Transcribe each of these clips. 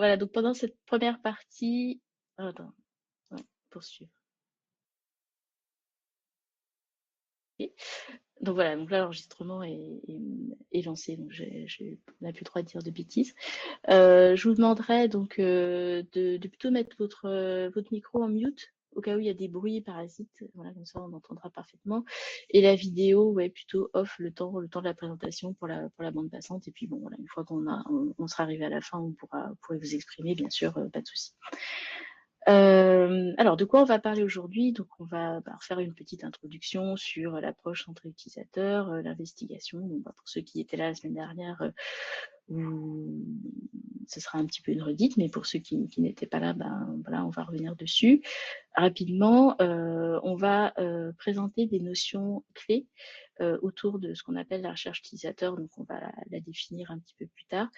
voilà, donc pendant cette première partie, attends, ouais, poursuivre. Ok. Donc voilà, donc là l'enregistrement est lancé, donc on n'a plus le droit de dire de bêtises. Je vous demanderai donc de plutôt mettre votre micro en mute au cas où il y a des bruits parasites, voilà, comme ça on entendra parfaitement. Et la vidéo, ouais, plutôt off le temps de la présentation pour la bande passante. Et puis bon, voilà, une fois on sera arrivé à la fin, vous pourrez vous exprimer, bien sûr, pas de souci. Alors, de quoi on va parler aujourd'hui? Donc, on va faire une petite introduction sur l'approche centrée utilisateur, l'investigation. Bon, pour ceux qui étaient là la semaine dernière, ce sera un petit peu une redite, mais pour ceux qui n'étaient pas là, voilà, on va revenir dessus. Rapidement, on va présenter des notions clés autour de ce qu'on appelle la recherche utilisateur, donc on va la définir un petit peu plus tard.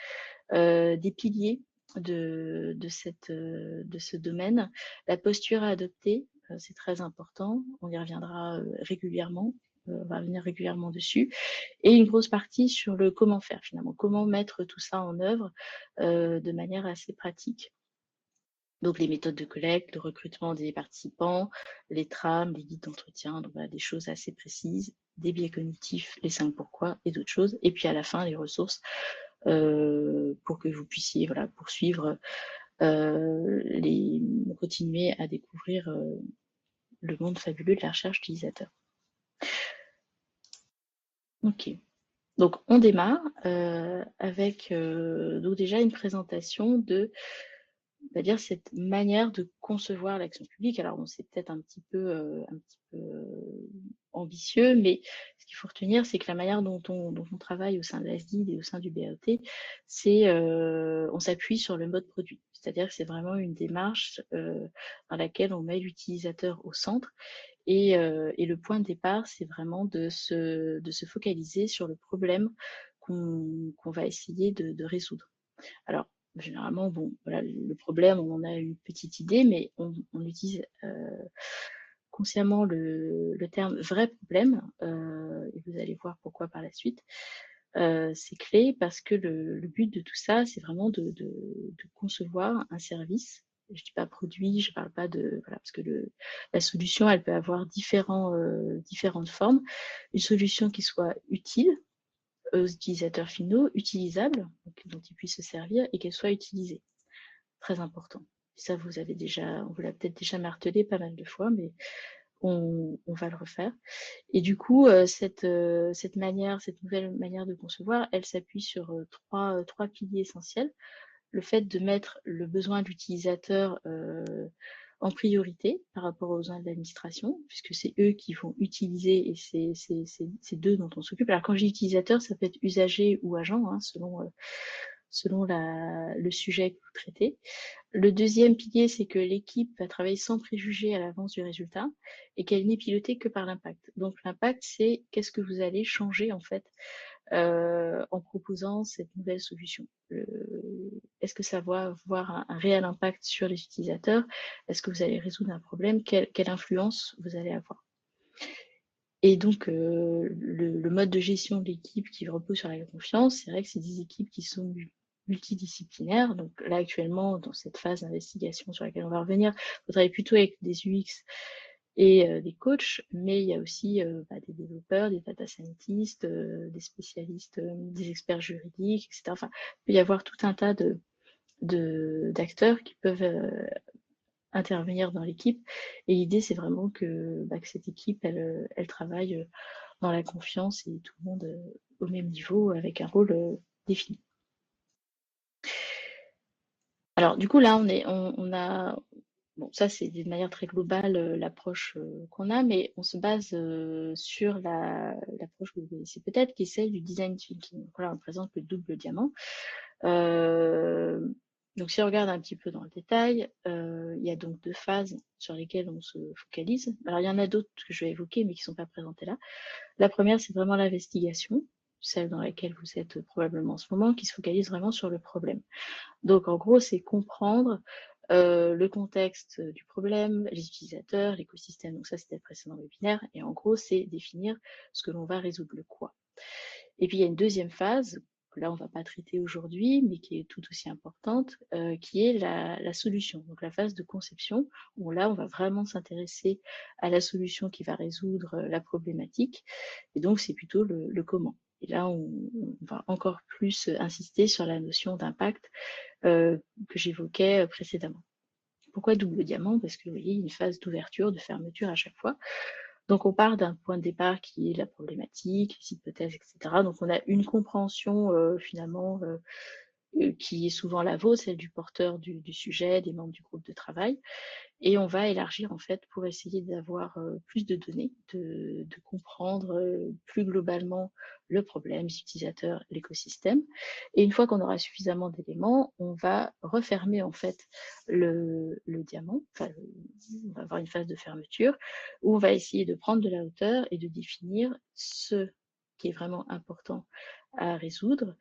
Des piliers de ce domaine. La posture à adopter, c'est très important. On y reviendra régulièrement. On va revenir régulièrement dessus. Et une grosse partie sur le comment faire finalement, comment mettre tout ça en œuvre de manière assez pratique. Donc les méthodes de collecte, le recrutement des participants, les trames, les guides d'entretien, donc voilà, des choses assez précises, des biais cognitifs, les 5 pourquoi et d'autres choses. Et puis à la fin, les ressources pour que vous puissiez voilà, poursuivre, continuer à découvrir le monde fabuleux de la recherche utilisateur. Ok. Donc on démarre avec donc déjà une présentation de, on va dire, cette manière de concevoir l'action publique. Alors bon, c'est peut-être un petit peu ambitieux, mais ce qu'il faut retenir, c'est que la manière dont on travaille au sein de l'ASDID et au sein du BAET, c'est on s'appuie sur le mode produit. C'est-à-dire que c'est vraiment une démarche dans laquelle on met l'utilisateur au centre. Et le point de départ, c'est vraiment de se focaliser sur le problème qu'on va essayer de résoudre. Alors, généralement, bon, voilà, le problème, on en a une petite idée, mais on utilise consciemment le terme vrai problème, et vous allez voir pourquoi par la suite. C'est clé parce que le but de tout ça, c'est vraiment de concevoir un service. Je dis pas produit, je parle pas de voilà, parce que la solution, elle peut avoir différentes formes. Une solution qui soit utile aux utilisateurs finaux, utilisable, donc, dont ils puissent se servir et qu'elle soit utilisée. Très important. Ça, on vous l'a peut-être déjà martelé pas mal de fois, mais on va le refaire. Et du coup, cette nouvelle manière de concevoir, elle s'appuie sur trois piliers essentiels. Le fait de mettre le besoin de l'utilisateur en priorité par rapport aux besoins de l'administration, puisque c'est eux qui vont utiliser et c'est d'eux dont on s'occupe. Alors quand j'ai utilisateur, ça peut être usager ou agent, hein, selon le sujet que vous traitez. Le deuxième pilier, c'est que l'équipe va travailler sans préjugés à l'avance du résultat et qu'elle n'est pilotée que par l'impact. Donc l'impact, c'est qu'est-ce que vous allez changer en fait en proposant cette nouvelle solution. Est-ce que ça va avoir un réel impact sur les utilisateurs? Est-ce que vous allez résoudre un problème? Quelle influence vous allez avoir? Et donc, le mode de gestion de l'équipe qui repose sur la confiance, c'est vrai que c'est des équipes qui sont multidisciplinaires. Donc là, actuellement, dans cette phase d'investigation sur laquelle on va revenir, on travaille plutôt avec des UX et des coachs, mais il y a aussi des développeurs, des data scientists, des spécialistes, des experts juridiques, etc. Enfin, il peut y avoir tout un tas d'acteurs qui peuvent intervenir dans l'équipe. Et l'idée, c'est vraiment que cette équipe, elle travaille dans la confiance et tout le monde au même niveau avec un rôle défini. Alors, du coup, là, on a, bon, ça, c'est d'une manière très globale l'approche qu'on a, mais on se base sur l'approche que vous connaissez peut-être, qui est celle du design thinking. Donc là, on présente le double diamant. Donc, si on regarde un petit peu dans le détail, il y a donc 2 phases sur lesquelles on se focalise. Alors, il y en a d'autres que je vais évoquer, mais qui ne sont pas présentées là. La première, c'est vraiment l'investigation, celle dans laquelle vous êtes probablement en ce moment, qui se focalise vraiment sur le problème. Donc, en gros, c'est comprendre le contexte du problème, les utilisateurs, l'écosystème. Donc ça, c'était le précédent webinaire. Et en gros, c'est définir ce que l'on va résoudre, le quoi. Et puis, il y a une deuxième phase que là on ne va pas traiter aujourd'hui, mais qui est tout aussi importante, qui est la solution. Donc la phase de conception, où là on va vraiment s'intéresser à la solution qui va résoudre la problématique, et donc c'est plutôt le comment. Et là on va encore plus insister sur la notion d'impact que j'évoquais précédemment. Pourquoi double diamant? Parce que vous voyez, une phase d'ouverture, de fermeture à chaque fois. Donc on part d'un point de départ qui est la problématique, les hypothèses, etc. Donc on a une compréhension finalement qui est souvent la vôtre, celle du porteur du sujet, des membres du groupe de travail. Et on va élargir en fait pour essayer d'avoir plus de données, de comprendre plus globalement le problème, les utilisateurs, l'écosystème. Et une fois qu'on aura suffisamment d'éléments, on va refermer en fait le diamant. Enfin, on va avoir une phase de fermeture où on va essayer de prendre de la hauteur et de définir ce qui est vraiment important à résoudre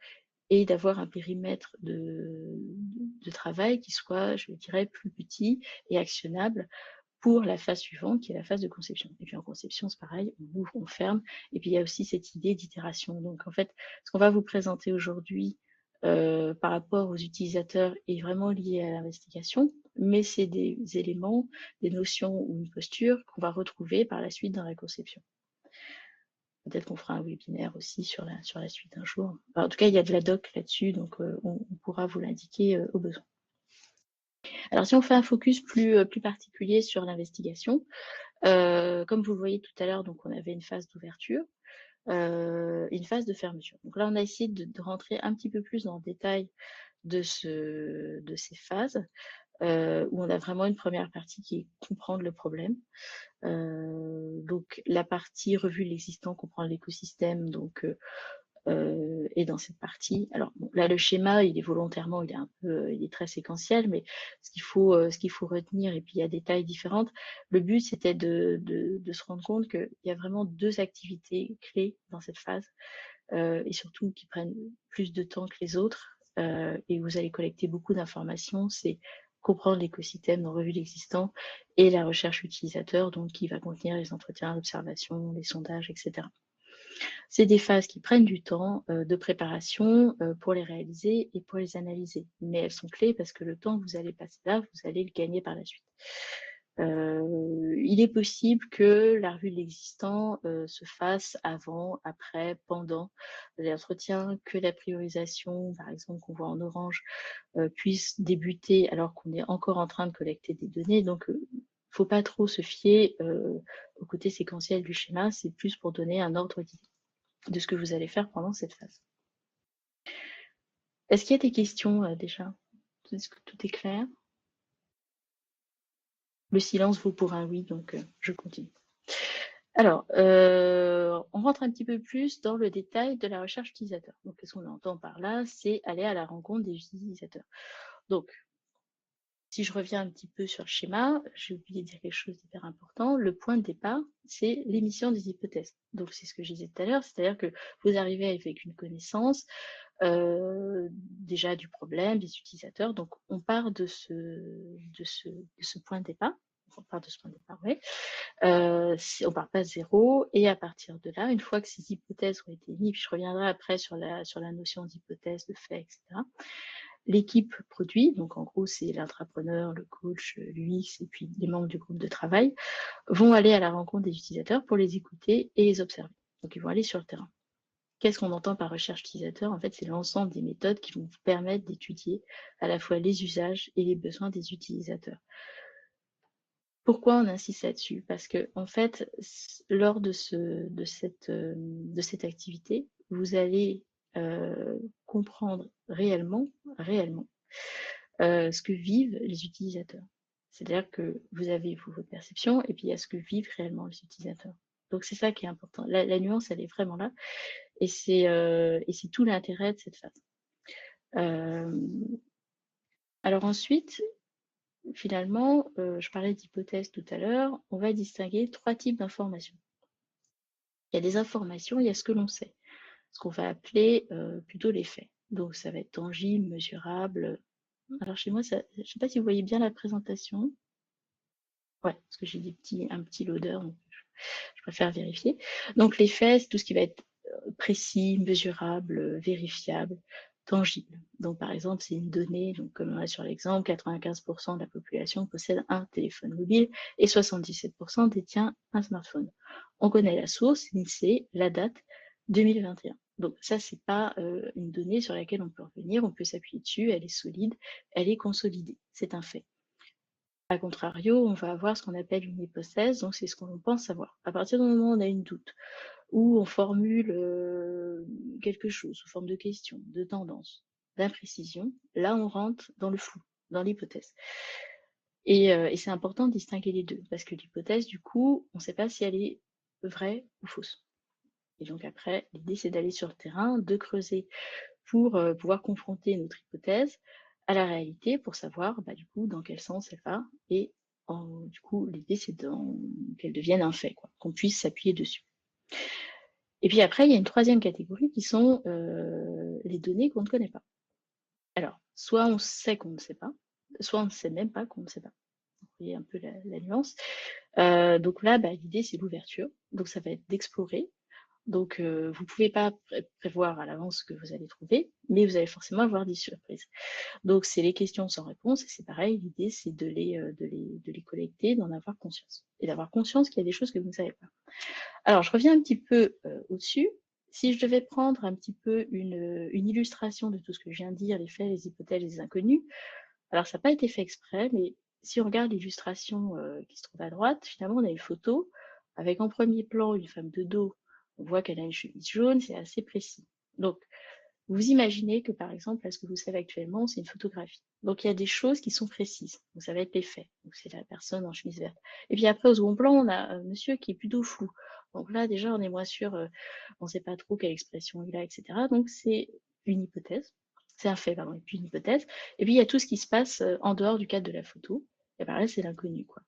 et d'avoir un périmètre de travail qui soit, je dirais, plus petit et actionnable pour la phase suivante, qui est la phase de conception. Et puis en conception, c'est pareil, on ouvre, on ferme. Et puis il y a aussi cette idée d'itération. Donc en fait, ce qu'on va vous présenter aujourd'hui par rapport aux utilisateurs est vraiment lié à l'investigation, mais c'est des éléments, des notions ou une posture qu'on va retrouver par la suite dans la conception. Peut-être qu'on fera un webinaire aussi sur la suite un jour. Enfin, en tout cas, il y a de la doc là-dessus, donc on pourra vous l'indiquer au besoin. Alors, si on fait un focus plus particulier sur l'investigation, comme vous le voyez tout à l'heure, donc on avait une phase d'ouverture, une phase de fermeture. Donc là, on a essayé de rentrer un petit peu plus dans le détail de ces phases, où on a vraiment une première partie qui est comprendre le problème. Donc la partie revue de l'existant, comprendre l'écosystème, donc et dans cette partie, alors bon, là le schéma il est volontairement, il est très séquentiel, mais ce qu'il faut retenir, et puis il y a des tailles différentes. Le but c'était de se rendre compte qu'il y a vraiment deux activités clés dans cette phase, et surtout qui prennent plus de temps que les autres, et vous allez collecter beaucoup d'informations. C'est comprendre l'écosystème dans revue l'existant et la recherche utilisateur, donc qui va contenir les entretiens, l'observation, les sondages, etc. C'est des phases qui prennent du temps de préparation pour les réaliser et pour les analyser. Mais elles sont clés parce que le temps que vous allez passer là, vous allez le gagner par la suite. Il est possible que la revue de l'existant se fasse avant, après, pendant l'entretien, que la priorisation, par exemple, qu'on voit en orange, puisse débuter alors qu'on est encore en train de collecter des données. Donc, faut pas trop se fier au côté séquentiel du schéma, c'est plus pour donner un ordre d'idée de ce que vous allez faire pendant cette phase. Est-ce qu'il y a des questions déjà? Est-ce que tout est clair? Le silence vaut pour un oui, donc je continue. Alors, on rentre un petit peu plus dans le détail de la recherche utilisateur. Donc, qu'est-ce qu'on entend par là? C'est aller à la rencontre des utilisateurs. Donc, si je reviens un petit peu sur le schéma, j'ai oublié de dire quelque chose d'hyper important. Le point de départ, c'est l'émission des hypothèses. Donc, c'est ce que je disais tout à l'heure, c'est-à-dire que vous arrivez avec une connaissance déjà du problème, des utilisateurs. Donc, on part de ce point de départ. On part de ce point de départ, oui. On part pas de zéro. Et à partir de là, une fois que ces hypothèses ont été mises, puis je reviendrai après sur la notion d'hypothèse, de fait, etc. L'équipe produit, donc en gros, c'est l'intrapreneur, le coach, l'UX et puis les membres du groupe de travail, vont aller à la rencontre des utilisateurs pour les écouter et les observer. Donc, ils vont aller sur le terrain. Qu'est-ce qu'on entend par recherche utilisateur? En fait, c'est l'ensemble des méthodes qui vont vous permettre d'étudier à la fois les usages et les besoins des utilisateurs. Pourquoi on insiste là-dessus? Parce que, en fait, lors de cette activité, vous allez comprendre réellement ce que vivent les utilisateurs. C'est-à-dire que vous avez votre perception et puis il y a ce que vivent réellement les utilisateurs. Donc c'est ça qui est important. La nuance, elle est vraiment là. Et c'est tout l'intérêt de cette phase. Alors ensuite, finalement, je parlais d'hypothèse tout à l'heure, on va distinguer trois types d'informations. Il y a des informations, il y a ce que l'on sait, ce qu'on va appeler plutôt les faits. Donc ça va être tangible, mesurable. Alors chez moi, je ne sais pas si vous voyez bien la présentation. Ouais, parce que j'ai un petit loader, donc je préfère vérifier. Donc les faits, c'est tout ce qui va être précis, mesurable, vérifiable, tangible. Donc, par exemple, c'est une donnée, donc, comme on a sur l'exemple, 95% de la population possède un téléphone mobile et 77% détient un smartphone. On connaît la source, l'INSEE, la date, 2021. Donc ça, c'est pas une donnée sur laquelle on peut revenir, on peut s'appuyer dessus, elle est solide, elle est consolidée, c'est un fait. A contrario, on va avoir ce qu'on appelle une hypothèse, donc c'est ce qu'on pense savoir. À partir du moment où on a une doute, où on formule quelque chose sous forme de question, de tendance, d'imprécision, là on rentre dans le flou, dans l'hypothèse. Et c'est important de distinguer les deux, parce que l'hypothèse, du coup, on ne sait pas si elle est vraie ou fausse. Et donc après, l'idée c'est d'aller sur le terrain, de creuser pour pouvoir confronter notre hypothèse à la réalité pour savoir du coup dans quel sens elle va et du coup l'idée c'est qu'elle devienne un fait, qu'on puisse s'appuyer dessus. Et puis après il y a une troisième catégorie qui sont les données qu'on ne connaît pas. Alors soit on sait qu'on ne sait pas, soit on ne sait même pas qu'on ne sait pas. Vous voyez un peu la nuance. Donc là l'idée c'est l'ouverture, donc ça va être d'explorer. Donc, vous pouvez pas prévoir à l'avance ce que vous allez trouver, mais vous allez forcément avoir des surprises. Donc, c'est les questions sans réponse, et c'est pareil, l'idée, c'est de les collecter, d'en avoir conscience. Et d'avoir conscience qu'il y a des choses que vous ne savez pas. Alors, je reviens un petit peu au-dessus. Si je devais prendre un petit peu une illustration de tout ce que je viens de dire, les faits, les hypothèses, les inconnus, alors ça n'a pas été fait exprès, mais si on regarde l'illustration qui se trouve à droite, finalement, on a une photo avec en premier plan une femme de dos. On voit qu'elle a une chemise jaune, c'est assez précis. Donc, vous imaginez que, par exemple, là, ce que vous savez actuellement, c'est une photographie. Donc, il y a des choses qui sont précises. Donc, ça va être les faits. Donc, c'est la personne en chemise verte. Et puis après, au second plan, on a un monsieur qui est plutôt flou. Donc là, déjà, on est moins sûr, on ne sait pas trop quelle expression il a, etc. Donc, c'est une hypothèse. C'est un fait, pardon, et puis une hypothèse. Et puis, il y a tout ce qui se passe en dehors du cadre de la photo. Et par là, c'est l'inconnu, quoi.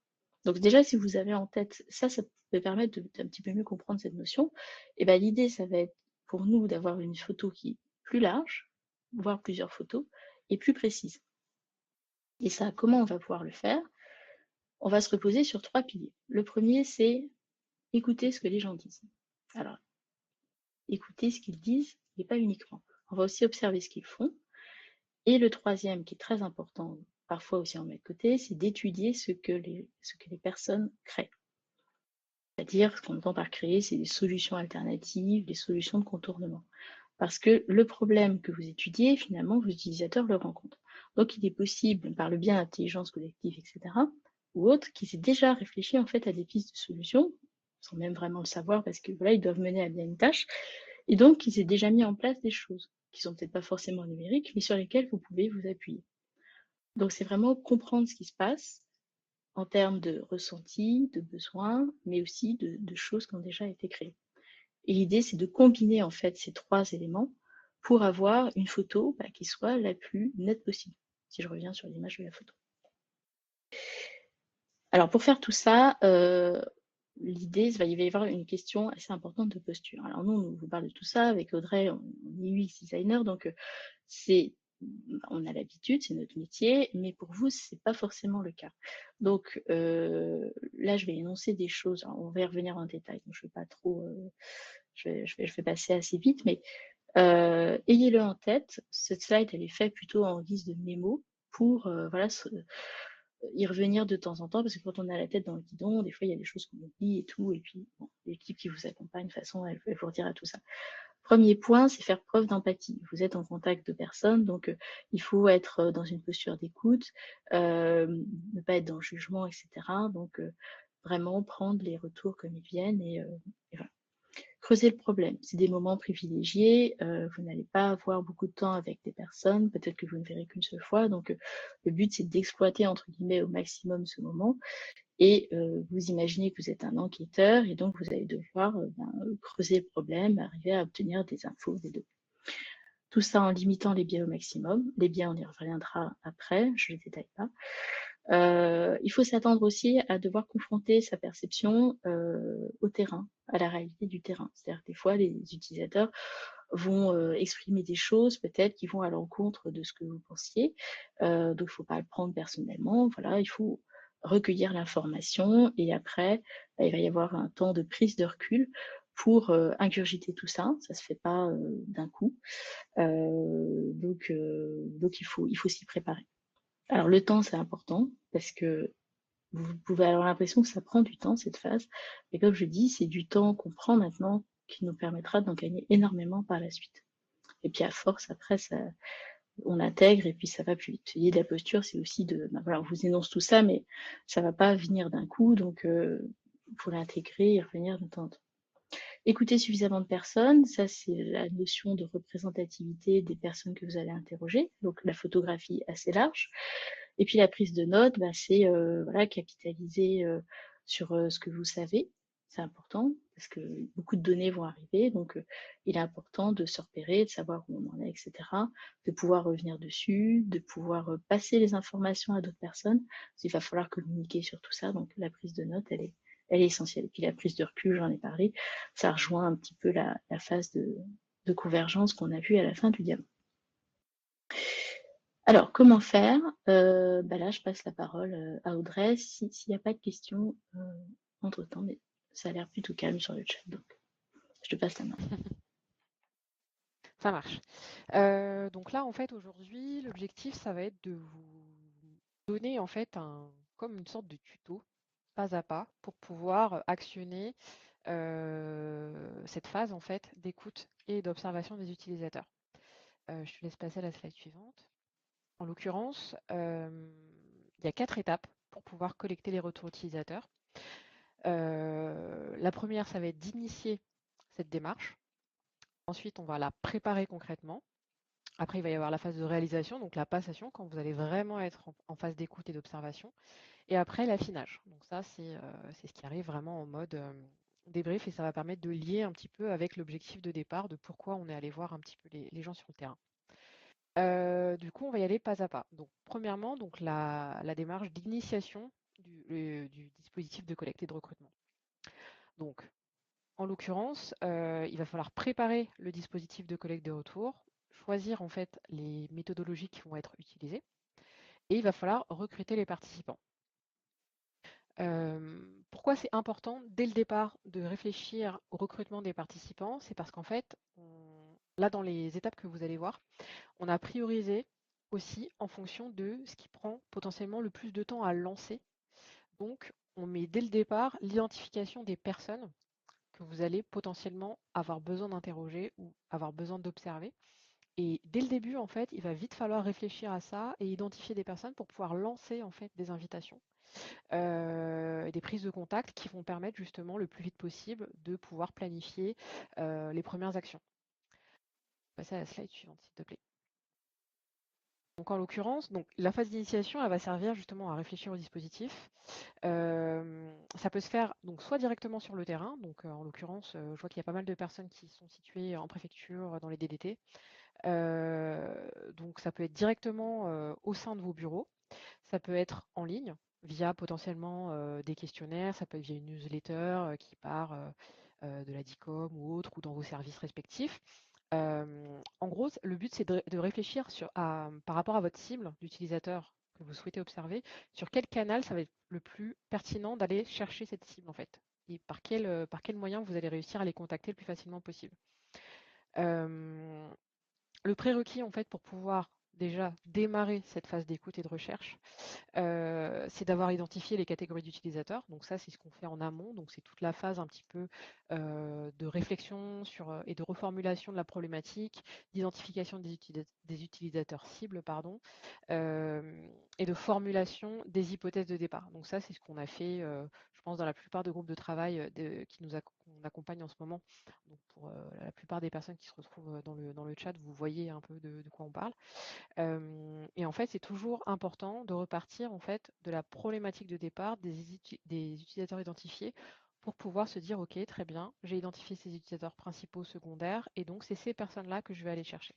Donc déjà, si vous avez en tête, ça peut permettre d'un petit peu mieux comprendre cette notion. Et l'idée, ça va être pour nous d'avoir une photo qui est plus large, voire plusieurs photos, et plus précise. Et ça, comment on va pouvoir le faire? On va se reposer sur 3 piliers. Le premier, c'est écouter ce que les gens disent. Alors, écouter ce qu'ils disent, et pas uniquement. On va aussi observer ce qu'ils font. Et le troisième, qui est très important, parfois aussi en met de côté, c'est d'étudier ce que les personnes créent. C'est-à-dire, ce qu'on entend par créer, c'est des solutions alternatives, des solutions de contournement. Parce que le problème que vous étudiez, finalement, vos utilisateurs le rencontrent. Donc, il est possible, par le biais d'intelligence collective, etc., ou autre, qu'ils aient déjà réfléchi en fait à des pistes de solutions, sans même vraiment le savoir, parce que voilà, ils doivent mener à bien une tâche, et donc qu'ils aient déjà mis en place des choses qui sont peut-être pas forcément numériques, mais sur lesquelles vous pouvez vous appuyer. Donc, c'est vraiment comprendre ce qui se passe en termes de ressenti, de besoins, mais aussi de choses qui ont déjà été créées. Et l'idée, c'est de combiner en fait ces 3 éléments pour avoir une photo qui soit la plus nette possible, si je reviens sur l'image de la photo. Alors pour faire tout ça, l'idée, il va y avoir une question assez importante de posture. Alors nous, on vous parle de tout ça, avec Audrey, on est UX designer, donc on a l'habitude, c'est notre métier, mais pour vous, c'est pas forcément le cas. Donc là, je vais énoncer des choses, alors, on va y revenir en détail, donc je vais pas trop, je vais passer assez vite, mais ayez-le en tête, cette slide, elle est faite plutôt en guise de mémo pour y revenir de temps en temps, parce que quand on a la tête dans le guidon, des fois, il y a des choses qu'on oublie et tout, et puis l'équipe qui vous accompagne, de toute façon, elle vous redira tout ça. Premier point, c'est faire preuve d'empathie. Vous êtes en contact de personnes, donc il faut être dans une posture d'écoute, ne pas être dans le jugement, etc. Donc vraiment prendre les retours comme ils viennent et voilà. Creuser le problème. C'est des moments privilégiés, vous n'allez pas avoir beaucoup de temps avec des personnes, peut-être que vous ne verrez qu'une seule fois, donc le but c'est d'exploiter entre guillemets au maximum ce moment et vous imaginez que vous êtes un enquêteur et donc vous allez devoir creuser le problème, arriver à obtenir des infos des deux. Tout ça en limitant les biais au maximum. Les biais, on y reviendra après, je ne les détaille pas. Il faut s'attendre aussi à devoir confronter sa perception au terrain, à la réalité du terrain. C'est-à-dire que des fois, les utilisateurs vont exprimer des choses peut-être qui vont à l'encontre de ce que vous pensiez. Donc, il ne faut pas le prendre personnellement. Voilà, il faut recueillir l'information et après, il va y avoir un temps de prise de recul pour ingurgiter tout ça. Ça se fait pas d'un coup. Donc il faut s'y préparer. Alors le temps, c'est important parce que vous pouvez avoir l'impression que ça prend du temps, cette phase. Mais comme je dis, c'est du temps qu'on prend maintenant qui nous permettra d'en gagner énormément par la suite. Et puis à force, après, ça, on intègre et puis ça va plus vite. L'idée de la posture, c'est aussi de, ben voilà, on vous énonce tout ça, mais ça va pas venir d'un coup, donc il faut l'intégrer et revenir de temps en temps. Écouter suffisamment de personnes, ça c'est la notion de représentativité des personnes que vous allez interroger, donc la photographie assez large. Et puis la prise de notes, bah, c'est voilà, capitaliser sur ce que vous savez, c'est important parce que beaucoup de données vont arriver, donc il est important de se repérer, de savoir où on en est, etc., de pouvoir revenir dessus, de pouvoir passer les informations à d'autres personnes, parce qu'il va falloir communiquer sur tout ça, donc la prise de notes, elle est essentielle. Et puis la prise de recul, j'en ai parlé, ça rejoint un petit peu la phase de convergence qu'on a vue à la fin du diamant. Alors, comment faire? Bah là, je passe la parole à Audrey, s'il n'y a pas de questions entre-temps, mais ça a l'air plutôt calme sur le chat, donc je te passe la main. Ça marche. Donc là, en fait, aujourd'hui, l'objectif, ça va être de vous donner en fait comme une sorte de tuto, pas à pas, pour pouvoir actionner cette phase en fait d'écoute et d'observation des utilisateurs. Je te laisse passer à la slide suivante. En l'occurrence, il y a 4 étapes pour pouvoir collecter les retours utilisateurs. La première, ça va être d'initier cette démarche. Ensuite, on va la préparer concrètement. Après, il va y avoir la phase de réalisation, donc la passation, quand vous allez vraiment être en phase d'écoute et d'observation. Et après, l'affinage. Donc ça, c'est ce qui arrive vraiment en mode débrief et ça va permettre de lier un petit peu avec l'objectif de départ de pourquoi on est allé voir un petit peu les gens sur le terrain. Du coup, on va y aller pas à pas. Donc, premièrement, donc la démarche d'initiation du dispositif de collecte et de recrutement. Donc, en l'occurrence, il va falloir préparer le dispositif de collecte de retours, choisir en fait les méthodologies qui vont être utilisées, et il va falloir recruter les participants. Pourquoi c'est important dès le départ de réfléchir au recrutement des participants? C'est parce qu'en fait, là dans les étapes que vous allez voir, on a priorisé aussi en fonction de ce qui prend potentiellement le plus de temps à lancer. Donc, on met dès le départ l'identification des personnes que vous allez potentiellement avoir besoin d'interroger ou avoir besoin d'observer. Et dès le début, en fait, il va vite falloir réfléchir à ça et identifier des personnes pour pouvoir lancer en fait des invitations et des prises de contact qui vont permettre justement le plus vite possible de pouvoir planifier les premières actions. Passer à la slide suivante, s'il te plaît. Donc en l'occurrence, donc la phase d'initiation, elle va servir justement à réfléchir au dispositif. Ça peut se faire donc soit directement sur le terrain, donc en l'occurrence, je vois qu'il y a pas mal de personnes qui sont situées en préfecture dans les DDT. Donc ça peut être directement au sein de vos bureaux, ça peut être en ligne via potentiellement des questionnaires, ça peut être via une newsletter qui part de la DICOM ou autre, ou dans vos services respectifs. En gros, le but, c'est de réfléchir par rapport à votre cible d'utilisateur que vous souhaitez observer, sur quel canal ça va être le plus pertinent d'aller chercher cette cible en fait, et par quel moyen vous allez réussir à les contacter le plus facilement possible. Euh, le prérequis en fait pour pouvoir déjà démarrer cette phase d'écoute et de recherche, c'est d'avoir identifié les catégories d'utilisateurs. Donc ça, c'est ce qu'on fait en amont. Donc c'est toute la phase un petit peu de réflexion et de reformulation de la problématique, d'identification des utilisateurs cibles, pardon, et de formulation des hypothèses de départ. Donc ça, c'est ce qu'on a fait, je pense, dans la plupart des groupes de travail qui nous accompagnent en ce moment. Donc pour la plupart des personnes qui se retrouvent dans le chat, vous voyez un peu de quoi on parle. Et en fait, c'est toujours important de repartir en fait de la problématique de départ des utilisateurs identifiés pour pouvoir se dire, OK, très bien, j'ai identifié ces utilisateurs principaux, secondaires, et donc c'est ces personnes-là que je vais aller chercher.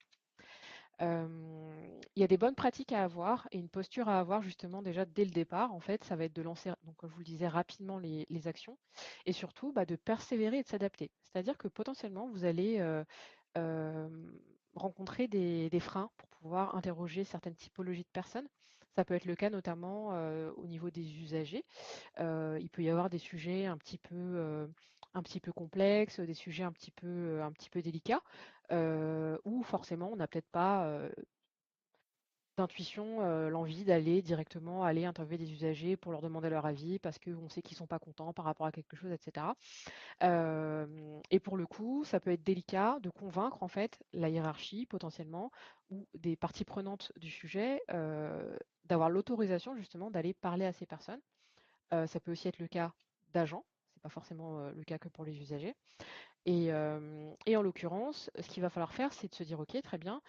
Il y a des bonnes pratiques à avoir et une posture à avoir justement déjà dès le départ. En fait, ça va être de lancer, donc comme je vous le disais, rapidement les actions et surtout de persévérer et de s'adapter. C'est-à-dire que potentiellement, vous allez rencontrer des freins pour pouvoir interroger certaines typologies de personnes. Ça peut être le cas notamment au niveau des usagers. Il peut y avoir des sujets un petit peu complexes, des sujets un petit peu délicats, où forcément on n'a peut-être pas d'intuition, l'envie d'aller directement aller interviewer des usagers pour leur demander leur avis parce qu'on sait qu'ils ne sont pas contents par rapport à quelque chose, etc. Et pour le coup, ça peut être délicat de convaincre en fait la hiérarchie potentiellement ou des parties prenantes du sujet d'avoir l'autorisation justement d'aller parler à ces personnes. Ça peut aussi être le cas d'agents, c'est pas forcément le cas que pour les usagers. Et en l'occurrence, ce qu'il va falloir faire, c'est de se dire, OK, très bien,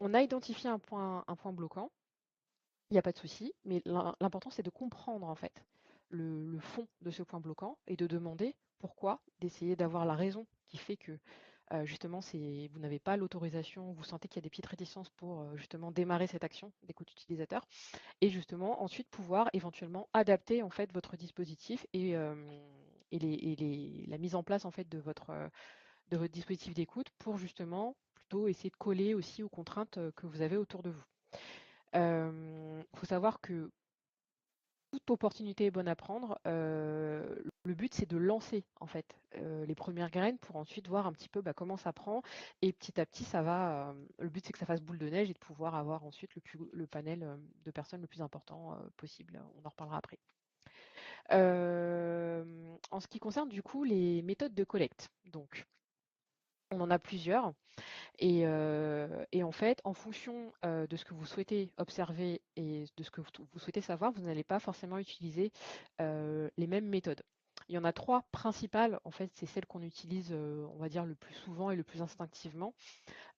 on a identifié un point bloquant, il n'y a pas de souci, mais l'important, c'est de comprendre en fait le fond de ce point bloquant et de demander pourquoi, d'essayer d'avoir la raison qui fait que justement, vous n'avez pas l'autorisation, vous sentez qu'il y a des petites réticences pour justement démarrer cette action d'écoute utilisateur et justement ensuite pouvoir éventuellement adapter en fait votre dispositif et la mise en place en fait de votre dispositif d'écoute pour justement plutôt essayer de coller aussi aux contraintes que vous avez autour de vous. Il faut savoir que toute opportunité est bonne à prendre. Le but, c'est de lancer en fait les premières graines pour ensuite voir un petit peu comment ça prend. Et petit à petit, ça va. Le but, c'est que ça fasse boule de neige et de pouvoir avoir ensuite le panel de personnes le plus important possible. On en reparlera après. En ce qui concerne du coup les méthodes de collecte, donc on en a plusieurs. Et en fait, en fonction de ce que vous souhaitez observer et de ce que vous souhaitez savoir, vous n'allez pas forcément utiliser les mêmes méthodes. Il y en a trois principales, en fait, c'est celles qu'on utilise, on va dire, le plus souvent et le plus instinctivement.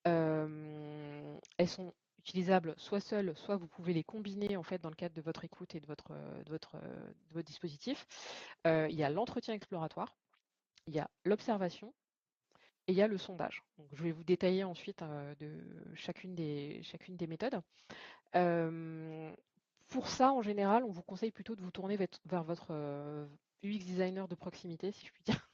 Elles sont utilisables soit seules, soit vous pouvez les combiner en fait dans le cadre de votre écoute et de votre dispositif. Il y a l'entretien exploratoire, il y a l'observation et il y a le sondage. Donc, je vais vous détailler ensuite de chacune des méthodes. Euh, pour ça, en général, on vous conseille plutôt de vous tourner vers votre UX designer de proximité, si je puis dire,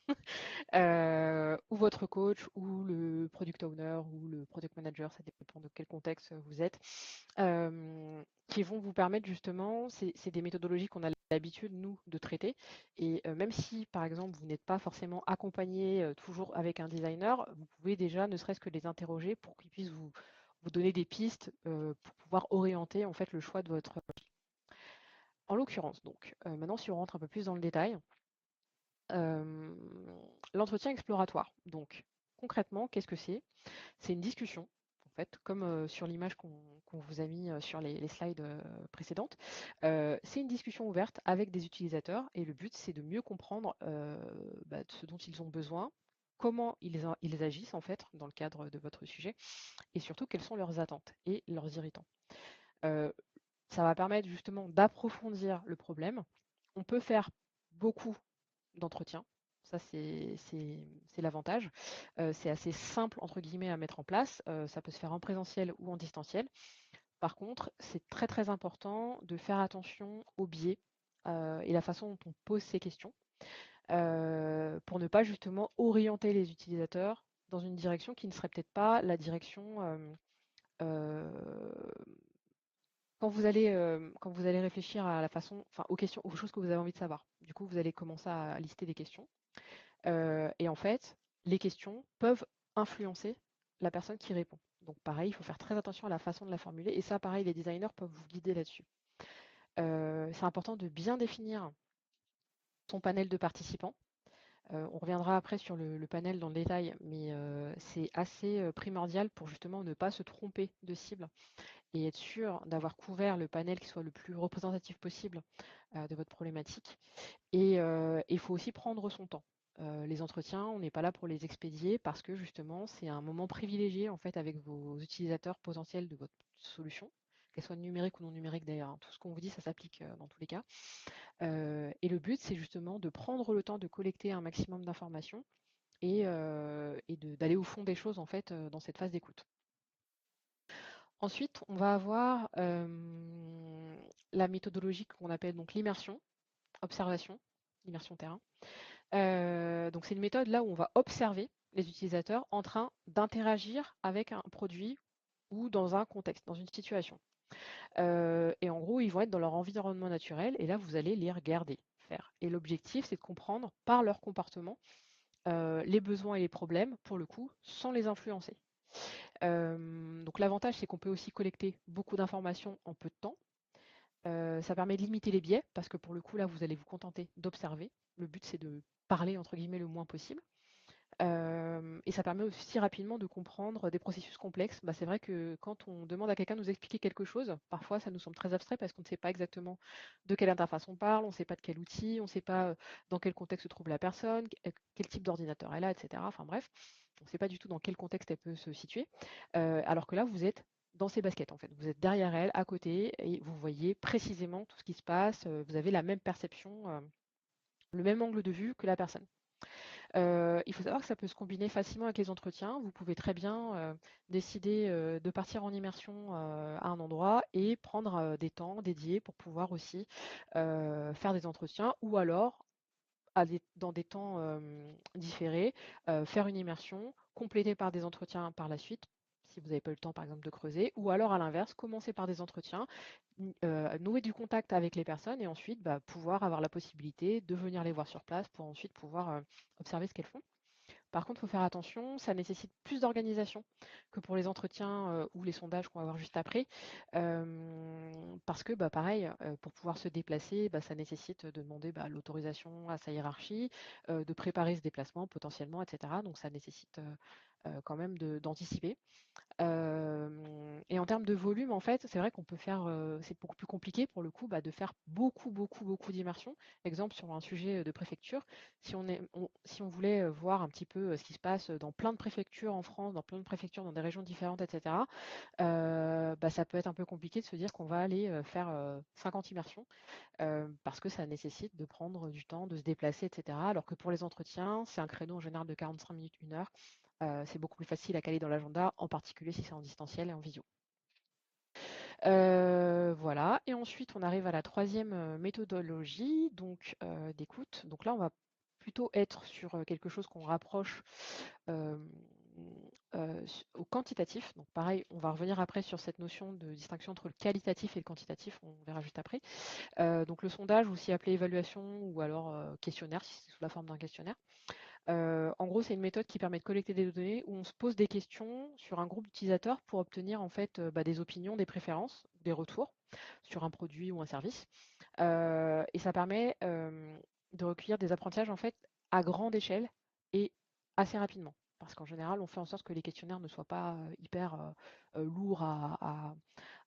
ou votre coach, ou le product owner, ou le product manager, ça dépend de quel contexte vous êtes, qui vont vous permettre justement, c'est des méthodologies qu'on a l'habitude, nous, de traiter. Et même si, par exemple, vous n'êtes pas forcément accompagné toujours avec un designer, vous pouvez déjà, ne serait-ce que les interroger pour qu'ils puissent vous donner des pistes pour pouvoir orienter en fait le choix de votre. En l'occurrence, donc, maintenant, si on rentre un peu plus dans le détail, euh, l'entretien exploratoire. Donc, concrètement, qu'est-ce que c'est? C'est une discussion, en fait, comme sur l'image qu'on vous a mis sur les slides précédentes. C'est une discussion ouverte avec des utilisateurs et le but, c'est de mieux comprendre ce dont ils ont besoin, comment ils agissent, en fait, dans le cadre de votre sujet et surtout quelles sont leurs attentes et leurs irritants. Euh, Ça va permettre justement d'approfondir le problème. On peut faire beaucoup d'entretien. Ça, c'est l'avantage. C'est assez simple, entre guillemets, à mettre en place. Ça peut se faire en présentiel ou en distanciel. Par contre, c'est très, très important de faire attention aux biais et la façon dont on pose ces questions pour ne pas justement orienter les utilisateurs dans une direction qui ne serait peut-être pas la direction euh, quand vous allez réfléchir à la façon, enfin aux questions, aux choses que vous avez envie de savoir. Du coup, vous allez commencer à lister des questions. Et en fait, les questions peuvent influencer la personne qui répond. Donc pareil, il faut faire très attention à la façon de la formuler. Et ça, pareil, les designers peuvent vous guider là-dessus. C'est important de bien définir son panel de participants. On reviendra après sur le panel dans le détail, mais c'est assez primordial pour justement ne pas se tromper de cible et être sûr d'avoir couvert le panel qui soit le plus représentatif possible de votre problématique. Et il faut aussi prendre son temps. Les entretiens, on n'est pas là pour les expédier parce que justement, c'est un moment privilégié en fait avec vos utilisateurs potentiels de votre solution, qu'elle soit numérique ou non numérique d'ailleurs. Hein. Tout ce qu'on vous dit, ça s'applique dans tous les cas. Et le but, c'est justement de prendre le temps de collecter un maximum d'informations et d'aller au fond des choses en fait dans cette phase d'écoute. Ensuite, on va avoir la méthodologie qu'on appelle donc l'immersion, observation, immersion terrain. Donc c'est une méthode là où on va observer les utilisateurs en train d'interagir avec un produit ou dans un contexte, dans une situation. Et en gros, ils vont être dans leur environnement naturel et là, vous allez les regarder faire Et l'objectif, c'est de comprendre par leur comportement les besoins et les problèmes, pour le coup, sans les influencer. Donc l'avantage, c'est qu'on peut aussi collecter beaucoup d'informations en peu de temps. Ça permet de limiter les biais, parce que pour le coup, là, vous allez vous contenter d'observer. Le but, c'est de parler, entre guillemets, le moins possible. Et ça permet aussi rapidement de comprendre des processus complexes. Bah, c'est vrai que quand on demande à quelqu'un de nous expliquer quelque chose, parfois ça nous semble très abstrait parce qu'on ne sait pas exactement de quelle interface on parle, on ne sait pas de quel outil, on ne sait pas dans quel contexte se trouve la personne, quel type d'ordinateur elle a, etc. Enfin bref, on ne sait pas du tout dans quel contexte elle peut se situer. Alors que là, vous êtes dans ses baskets en fait. Vous êtes derrière elle, à côté, et vous voyez précisément tout ce qui se passe. Vous avez la même perception, le même angle de vue que la personne. Il faut savoir que ça peut se combiner facilement avec les entretiens. Vous pouvez très bien décider de partir en immersion à un endroit et prendre des temps dédiés pour pouvoir aussi faire des entretiens ou alors dans des temps différés, faire une immersion, complétée par des entretiens par la suite, si vous n'avez pas eu le temps par exemple de creuser, ou alors à l'inverse, commencer par des entretiens, nouer du contact avec les personnes et ensuite bah, pouvoir avoir la possibilité de venir les voir sur place pour ensuite pouvoir observer ce qu'elles font. Par contre, il faut faire attention, ça nécessite plus d'organisation que pour les entretiens ou les sondages qu'on va voir juste après. Parce que, bah, pareil, pour pouvoir se déplacer, bah, ça nécessite de demander bah, l'autorisation à sa hiérarchie, de préparer ce déplacement potentiellement, etc. Donc, ça nécessite quand même d'anticiper. Et en termes de volume, en fait, c'est vrai qu'on peut faire, c'est beaucoup plus compliqué pour le coup, bah, de faire beaucoup, beaucoup, beaucoup d'immersions. Exemple, sur un sujet de préfecture, si on voulait voir un petit peu ce qui se passe dans plein de préfectures en France, dans plein de préfectures, dans des régions différentes, etc., bah, ça peut être un peu compliqué de se dire qu'on va aller faire 50 immersions parce que ça nécessite de prendre du temps, de se déplacer, etc. Alors que pour les entretiens, c'est un créneau en général de 45 minutes, 1 heure. C'est beaucoup plus facile à caler dans l'agenda, en particulier si c'est en distanciel et en visio. Voilà, et ensuite on arrive à la troisième méthodologie donc d'écoute. Donc là, on va plutôt être sur quelque chose qu'on rapproche euh, au quantitatif. Donc pareil, on va revenir après sur cette notion de distinction entre le qualitatif et le quantitatif, on verra juste après. Donc le sondage, aussi appelé évaluation ou alors questionnaire, si c'est sous la forme d'un questionnaire. En gros, c'est une méthode qui permet de collecter des données où on se pose des questions sur un groupe d'utilisateurs pour obtenir en fait bah, des opinions, des préférences, des retours sur un produit ou un service. Et ça permet de recueillir des apprentissages en fait à grande échelle et assez rapidement. Parce qu'en général, on fait en sorte que les questionnaires ne soient pas hyper lourds à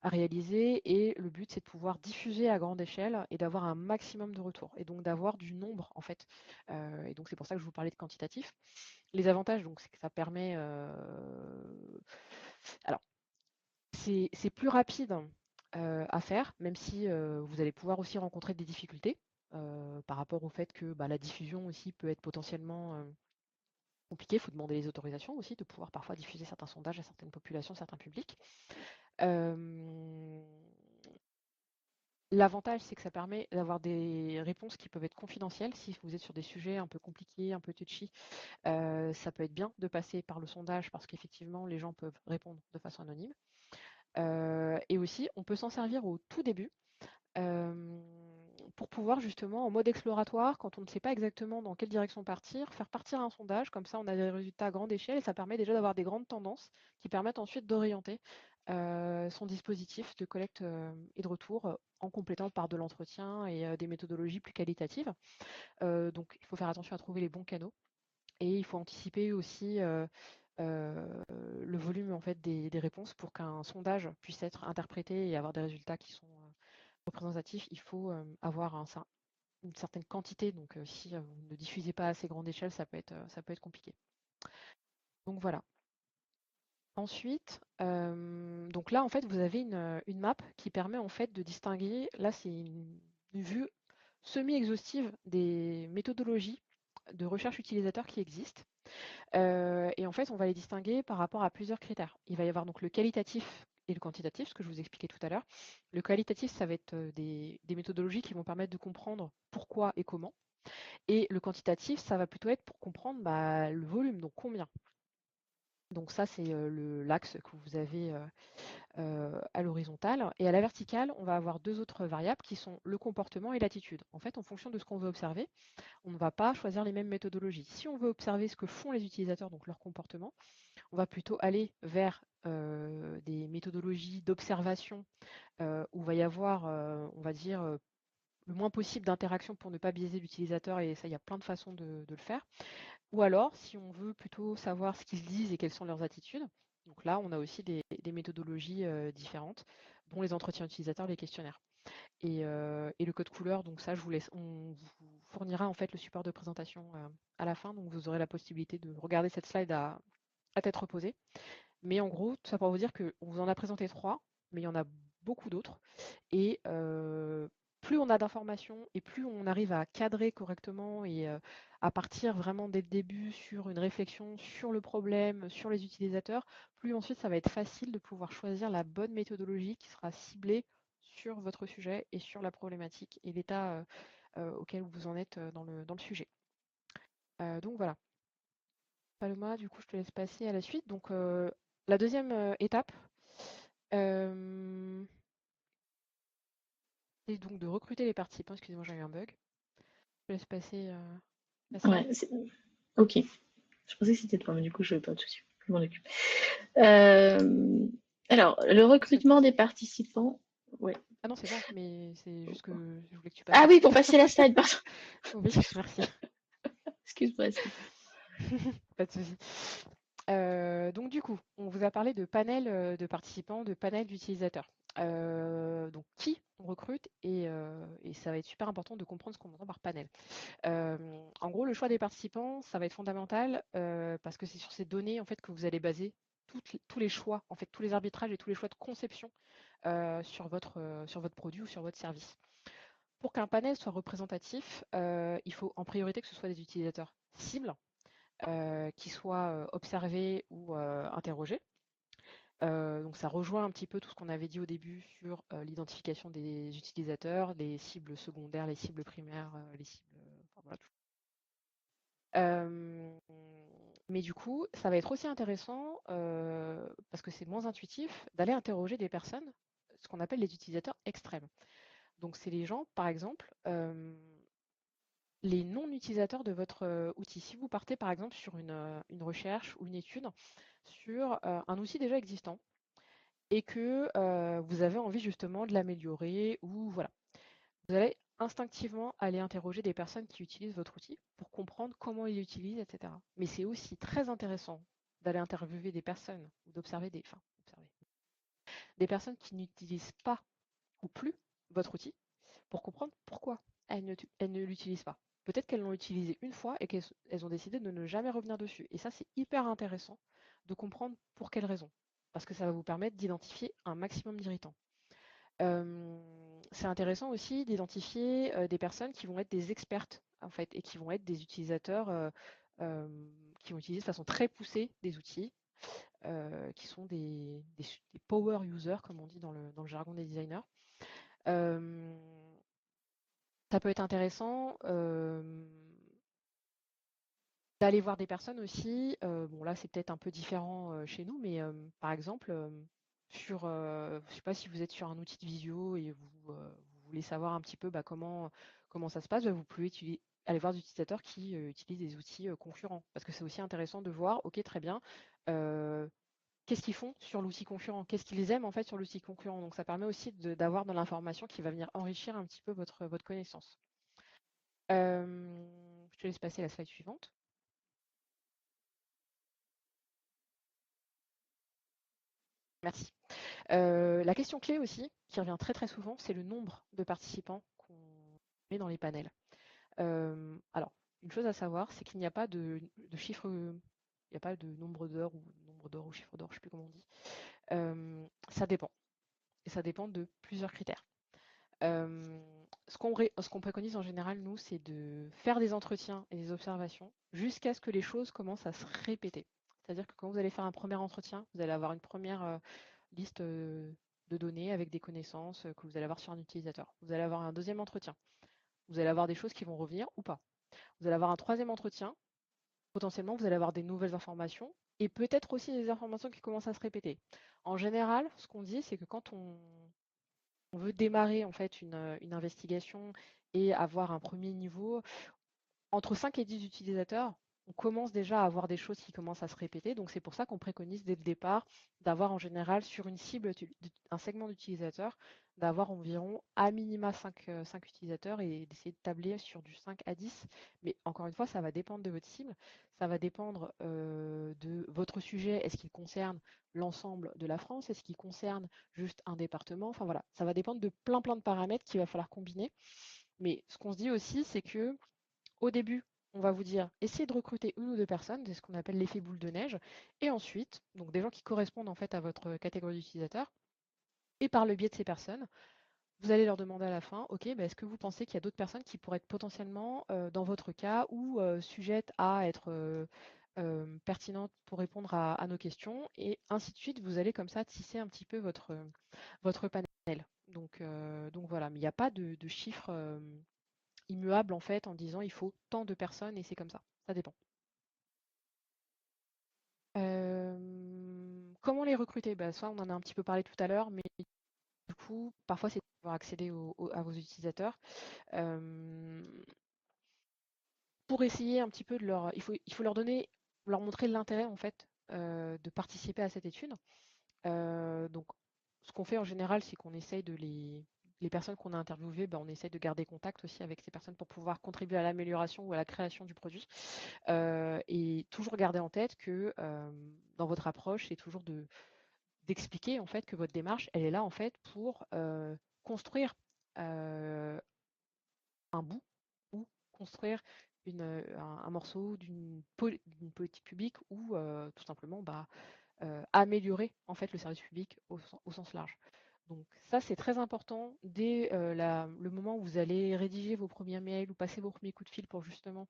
réaliser. Et le but, c'est de pouvoir diffuser à grande échelle et d'avoir un maximum de retours. Et donc d'avoir du nombre, en fait. Et donc c'est pour ça que je vous parlais de quantitatif. Les avantages, donc, c'est que ça permet... Alors, c'est plus rapide à faire, même si vous allez pouvoir aussi rencontrer des difficultés par rapport au fait que bah, la diffusion aussi peut être potentiellement compliquée. Il faut demander les autorisations aussi de pouvoir parfois diffuser certains sondages à certaines populations, certains publics. Euh, L'avantage, c'est que ça permet d'avoir des réponses qui peuvent être confidentielles. Si vous êtes sur des sujets un peu compliqués, un peu touchy, ça peut être bien de passer par le sondage parce qu'effectivement, les gens peuvent répondre de façon anonyme. Et aussi, on peut s'en servir au tout début pour pouvoir justement, en mode exploratoire, quand on ne sait pas exactement dans quelle direction partir, faire partir un sondage, comme ça on a des résultats à grande échelle et ça permet déjà d'avoir des grandes tendances qui permettent ensuite d'orienter son dispositif de collecte et de retour en complétant par de l'entretien et des méthodologies plus qualitatives. Donc il faut faire attention à trouver les bons canaux et il faut anticiper aussi le volume en fait des réponses pour qu'un sondage puisse être interprété et avoir des résultats qui sont représentatifs. Il faut avoir une certaine quantité. Donc si vous ne diffusez pas à assez grande échelle, ça peut être compliqué. Donc voilà. Ensuite, donc là en fait vous avez une map qui permet en fait de distinguer. Là c'est une vue semi-exhaustive des méthodologies de recherche utilisateur qui existent. Et en fait, on va les distinguer par rapport à plusieurs critères. Il va y avoir donc le qualitatif et le quantitatif, ce que je vous expliquais tout à l'heure. Le qualitatif, ça va être des méthodologies qui vont permettre de comprendre pourquoi et comment. Et le quantitatif, ça va plutôt être pour comprendre bah, le volume, donc combien. Donc ça, c'est l'axe que vous avez à l'horizontale. Et à la verticale, on va avoir deux autres variables qui sont le comportement et l'attitude. En fait, en fonction de ce qu'on veut observer, on ne va pas choisir les mêmes méthodologies. Si on veut observer ce que font les utilisateurs, donc leur comportement, on va plutôt aller vers des méthodologies d'observation où il va y avoir, on va dire, le moins possible d'interaction pour ne pas biaiser l'utilisateur, et ça, il y a plein de façons de le faire. Ou alors, si on veut plutôt savoir ce qu'ils disent et quelles sont leurs attitudes, donc là, on a aussi des méthodologies différentes, dont les entretiens utilisateurs, les questionnaires. Et le code couleur, donc ça, on vous fournira en fait le support de présentation à la fin, donc vous aurez la possibilité de regarder cette slide à tête reposée. Mais en gros, tout ça pour vous dire qu'on vous en a présenté 3, mais il y en a beaucoup d'autres. Et plus on a d'informations et plus on arrive à cadrer correctement et à partir vraiment dès le début sur une réflexion sur le problème, sur les utilisateurs, plus ensuite ça va être facile de pouvoir choisir la bonne méthodologie qui sera ciblée sur votre sujet et sur la problématique et l'état auquel vous en êtes dans le sujet. Donc voilà. Paloma, du coup, je te laisse passer à la suite. Donc, la deuxième étape, c'est donc de recruter les participants. Excusez-moi, j'ai eu un bug. Je te laisse passer la slide. Ouais, ok. Je pensais que c'était toi, mais du coup, je n'avais pas de souci. Je m'en occupe. Alors, le Cette recrutement des slide. participants. Ouais. Ah non, c'est bon, mais c'est juste que je voulais que tu passes Ah la oui, slide. pour passer la slide, pardon. Oui, merci. Excuse-moi, excuse-moi. Pas de souci. Donc du coup, on vous a parlé de panel de participants, de panel d'utilisateurs. Donc qui on recrute et ça va être super important de comprendre ce qu'on entend par panel. En gros, le choix des participants, ça va être fondamental parce que c'est sur ces données en fait que vous allez baser tous les choix, en fait tous les arbitrages et tous les choix de conception sur votre produit ou sur votre service. Pour qu'un panel soit représentatif, il faut en priorité que ce soit des utilisateurs cibles qui soient observés ou interrogés. Donc ça rejoint un petit peu tout ce qu'on avait dit au début sur l'identification des utilisateurs, les cibles secondaires, les cibles primaires, les cibles, enfin, voilà, tout. Mais du coup, ça va être aussi intéressant, parce que c'est moins intuitif, d'aller interroger des personnes, ce qu'on appelle les utilisateurs extrêmes. Donc c'est les gens, par exemple, les non-utilisateurs de votre outil. Si vous partez par exemple sur une recherche ou une étude sur un outil déjà existant et que vous avez envie justement de l'améliorer ou voilà, vous allez instinctivement aller interroger des personnes qui utilisent votre outil pour comprendre comment ils l'utilisent, etc. Mais c'est aussi très intéressant d'aller interviewer des personnes ou d'observer des personnes qui n'utilisent pas ou plus votre outil pour comprendre pourquoi elles ne l'utilisent pas. Peut-être qu'elles l'ont utilisé une fois et qu'elles ont décidé de ne jamais revenir dessus. Et ça, c'est hyper intéressant de comprendre pour quelles raisons. Parce que ça va vous permettre d'identifier un maximum d'irritants. C'est intéressant aussi d'identifier des personnes qui vont être des expertes, en fait, et qui vont être des utilisateurs qui vont utiliser de façon très poussée des outils, qui sont des power users, comme on dit dans le jargon des designers. Euh, Ça peut être intéressant d'aller voir des personnes aussi. Bon, là, c'est peut-être un peu différent chez nous, mais par exemple, je ne sais pas si vous êtes sur un outil de visio et vous voulez savoir un petit peu comment ça se passe, bah, vous pouvez aller voir des utilisateurs qui utilisent des outils concurrents. Parce que c'est aussi intéressant de voir, ok, très bien, qu'est-ce qu'ils font sur l'outil concurrent, qu'est-ce qu'ils aiment en fait sur l'outil concurrent. Donc ça permet aussi d'avoir de l'information qui va venir enrichir un petit peu votre connaissance. Je te laisse passer à la slide suivante. Merci. La question clé aussi, qui revient très très souvent, c'est le nombre de participants qu'on met dans les panels. Alors, une chose à savoir, c'est qu'il n'y a pas de chiffre, il n'y a pas de nombre d'heures ou chiffre d'or, je ne sais plus comment on dit. Ça dépend. Et ça dépend de plusieurs critères. Ce qu'on préconise en général, nous, c'est de faire des entretiens et des observations jusqu'à ce que les choses commencent à se répéter. C'est-à-dire que quand vous allez faire un premier entretien, vous allez avoir une première liste de données avec des connaissances que vous allez avoir sur un utilisateur. Vous allez avoir un deuxième entretien. Vous allez avoir des choses qui vont revenir ou pas. Vous allez avoir un troisième entretien. Potentiellement, vous allez avoir des nouvelles informations et peut-être aussi des informations qui commencent à se répéter. En général, ce qu'on dit, c'est que quand on veut démarrer en fait une investigation et avoir un premier niveau, entre 5 et 10 utilisateurs, on commence déjà à avoir des choses qui commencent à se répéter. Donc, c'est pour ça qu'on préconise dès le départ d'avoir en général sur une cible, un segment d'utilisateurs, d'avoir environ à minima 5 utilisateurs et d'essayer de tabler sur du 5 à 10. Mais encore une fois, ça va dépendre de votre cible. Ça va dépendre de votre sujet. Est-ce qu'il concerne l'ensemble de la France? Est-ce qu'il concerne juste un département? Enfin voilà, ça va dépendre de plein de paramètres qu'il va falloir combiner. Mais ce qu'on se dit aussi, c'est que au début, on va vous dire, essayez de recruter une ou deux personnes, c'est ce qu'on appelle l'effet boule de neige. Et ensuite, donc des gens qui correspondent en fait à votre catégorie d'utilisateurs. Et par le biais de ces personnes, vous allez leur demander à la fin, OK, bah, est-ce que vous pensez qu'il y a d'autres personnes qui pourraient être potentiellement, dans votre cas, ou sujettes à être pertinentes pour répondre à nos questions, et ainsi de suite. Vous allez comme ça tisser un petit peu votre panel. Donc voilà, mais il n'y a pas de chiffre immuable en fait en disant il faut tant de personnes et c'est comme ça. Ça dépend. Comment les recruter? Bah, ça, on en a un petit peu parlé tout à l'heure, mais du coup, parfois, c'est pour accéder à vos utilisateurs. Euh, pour essayer un petit peu de leur... Il faut leur donner, leur montrer l'intérêt, en fait, de participer à cette étude. Donc, ce qu'on fait en général, c'est qu'on essaye de les personnes qu'on a interviewées, bah, on essaye de garder contact aussi avec ces personnes pour pouvoir contribuer à l'amélioration ou à la création du produit. Et toujours garder en tête que dans votre approche, c'est toujours d'expliquer en fait que votre démarche, elle est là en fait pour construire un bout ou construire un morceau d'une politique publique ou tout simplement améliorer en fait le service public au sens large. Donc ça, c'est très important dès le moment où vous allez rédiger vos premiers mails ou passer vos premiers coups de fil pour justement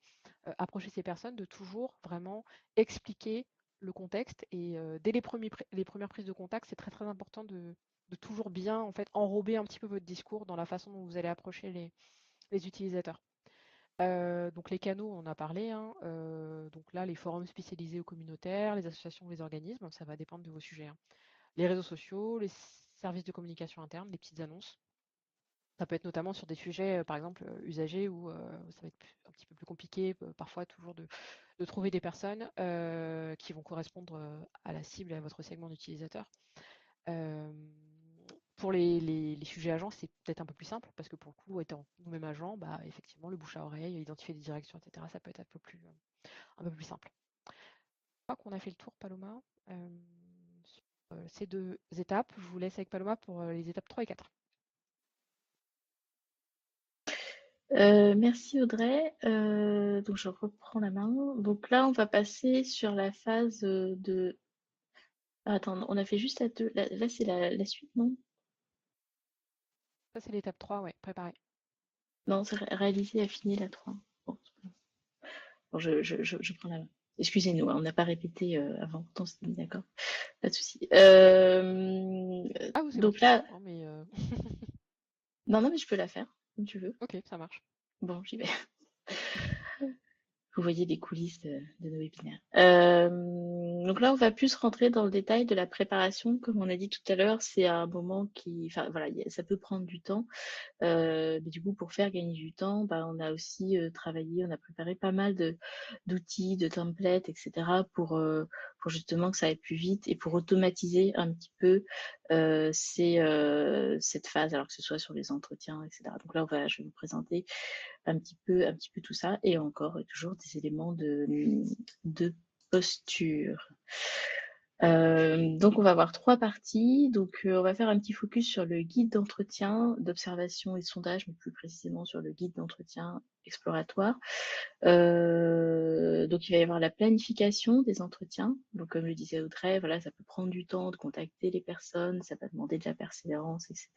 approcher ces personnes, de toujours vraiment expliquer le contexte. Et dès les premières prises de contact, c'est très important de toujours bien en fait enrober un petit peu votre discours dans la façon dont vous allez approcher les utilisateurs. Donc les canaux, on en a parlé, hein. Donc là, les forums spécialisés ou communautaires, les associations ou les organismes, ça va dépendre de vos sujets, hein. Les réseaux sociaux, les services de communication interne, les petites annonces. Ça peut être notamment sur des sujets, par exemple, usagers, où ça va être un petit peu plus compliqué, parfois toujours de trouver des personnes qui vont correspondre à la cible et à votre segment d'utilisateurs. Euh, pour les sujets agents, c'est peut-être un peu plus simple parce que pour le coup, étant nous-mêmes agents, bah, effectivement, le bouche à oreille, identifier des directions, etc., ça peut être un peu plus simple. Je crois qu'on a fait le tour, Paloma, sur ces deux étapes. Je vous laisse avec Paloma pour les étapes 3 et 4. Merci Audrey. Donc je reprends la main. Donc là, on va passer sur la phase de... Ah, attends, on a fait juste la 2. Là, c'est la suite, non? Ça, c'est l'étape 3, ouais, préparer. Non, c'est réaliser, affiner la 3. Bon, c'est pas grave. Bon, je prends la main. Excusez-nous, hein, on n'a pas répété avant, pourtant c'était mis d'accord. Pas de souci. Ah oui, c'est moi Donc qui suis là, lente, hein, mais non, mais je peux la faire, comme tu veux. ok, ça marche. Bon, j'y vais. Vous voyez les coulisses de nos webinaires. Donc là, on va plus rentrer dans le détail de la préparation. Comme on a dit tout à l'heure, c'est un moment qui, enfin voilà, ça peut prendre du temps. Mais du coup, pour faire gagner du temps, bah, on a aussi travaillé, on a préparé pas mal d'outils, de templates, etc. Pour justement que ça aille plus vite et pour automatiser un petit peu cette phase, alors que ce soit sur les entretiens, etc. Donc là, je vais vous présenter un petit peu tout ça et encore toujours des éléments de posture. Donc on va avoir 3 parties. Donc on va faire un petit focus sur le guide d'entretien, d'observation et de sondage, mais plus précisément sur le guide d'entretien exploratoire. Donc il va y avoir la planification des entretiens. Donc comme le disait Audrey, voilà, ça peut prendre du temps de contacter les personnes, ça va demander de la persévérance, etc.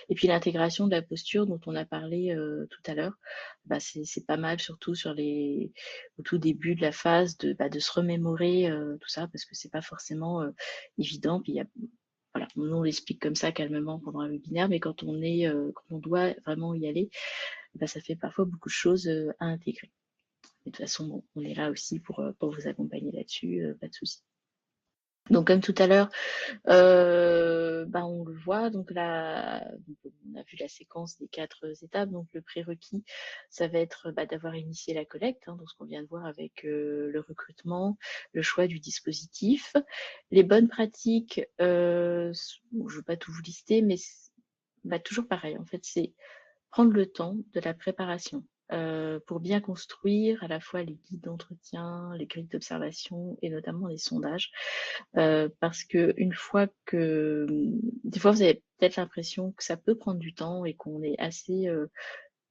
Et puis l'intégration de la posture dont on a parlé tout à l'heure, bah, c'est pas mal, surtout au tout début de la phase de se remémorer tout ça, parce que c'est pas forcément évident. Puis voilà, nous on l'explique comme ça calmement pendant un webinaire, mais quand on doit vraiment y aller, bah, ça fait parfois beaucoup de choses à intégrer. Mais de toute façon, bon, on est là aussi pour vous accompagner là-dessus, pas de souci. Donc comme tout à l'heure, bah, on le voit, donc là, on a vu la séquence des 4 étapes. Donc le prérequis, ça va être, bah, d'avoir initié la collecte, hein, donc ce qu'on vient de voir avec, le recrutement, le choix du dispositif. Les bonnes pratiques, bon, je ne veux pas tout vous lister, mais bah, toujours pareil, en fait, c'est prendre le temps de la préparation, pour bien construire à la fois les guides d'entretien, les grilles d'observation et notamment les sondages. Parce qu'une fois que des fois, vous avez peut-être l'impression que ça peut prendre du temps et qu'on est assez,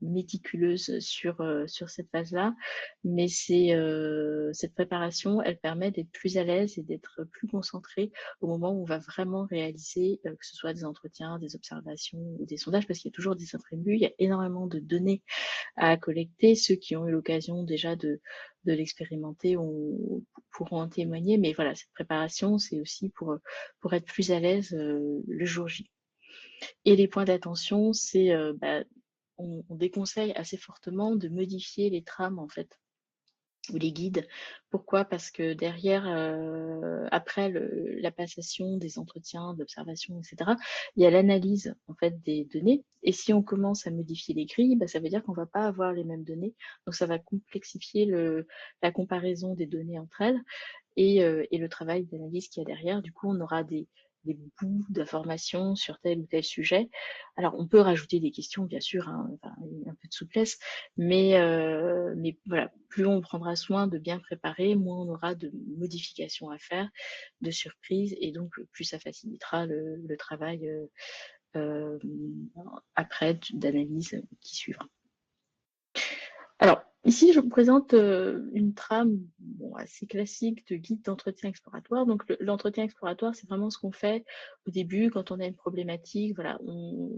méticuleuse sur cette phase-là, mais cette préparation, elle permet d'être plus à l'aise et d'être plus concentré au moment où on va vraiment réaliser, que ce soit des entretiens, des observations ou des sondages, parce qu'il y a toujours des imprévus. Il y a énormément de données à collecter. Ceux qui ont eu l'occasion déjà de l'expérimenter pourront en témoigner, mais voilà, cette préparation, c'est aussi pour être plus à l'aise, le jour J. Et les points d'attention, c'est, bah, on déconseille assez fortement de modifier les trames, en fait, ou les guides. Pourquoi? Parce que derrière, après la passation des entretiens, d'observation et cetera, il y a l'analyse, en fait, des données, et si on commence à modifier les grilles, bah, ça veut dire qu'on va pas avoir les mêmes données. Donc ça va complexifier la comparaison des données entre elles, et le travail d'analyse qu'il y a derrière. Du coup, on aura des bouts d'informations sur tel ou tel sujet. Alors, on peut rajouter des questions, bien sûr, hein, enfin, un peu de souplesse, mais voilà, plus on prendra soin de bien préparer, moins on aura de modifications à faire, de surprises, et donc plus ça facilitera le travail après d'analyse qui suivra. Alors, ici, je vous présente une trame, bon, assez classique de guide d'entretien exploratoire. Donc, l'entretien exploratoire, c'est vraiment ce qu'on fait au début quand on a une problématique. Voilà, on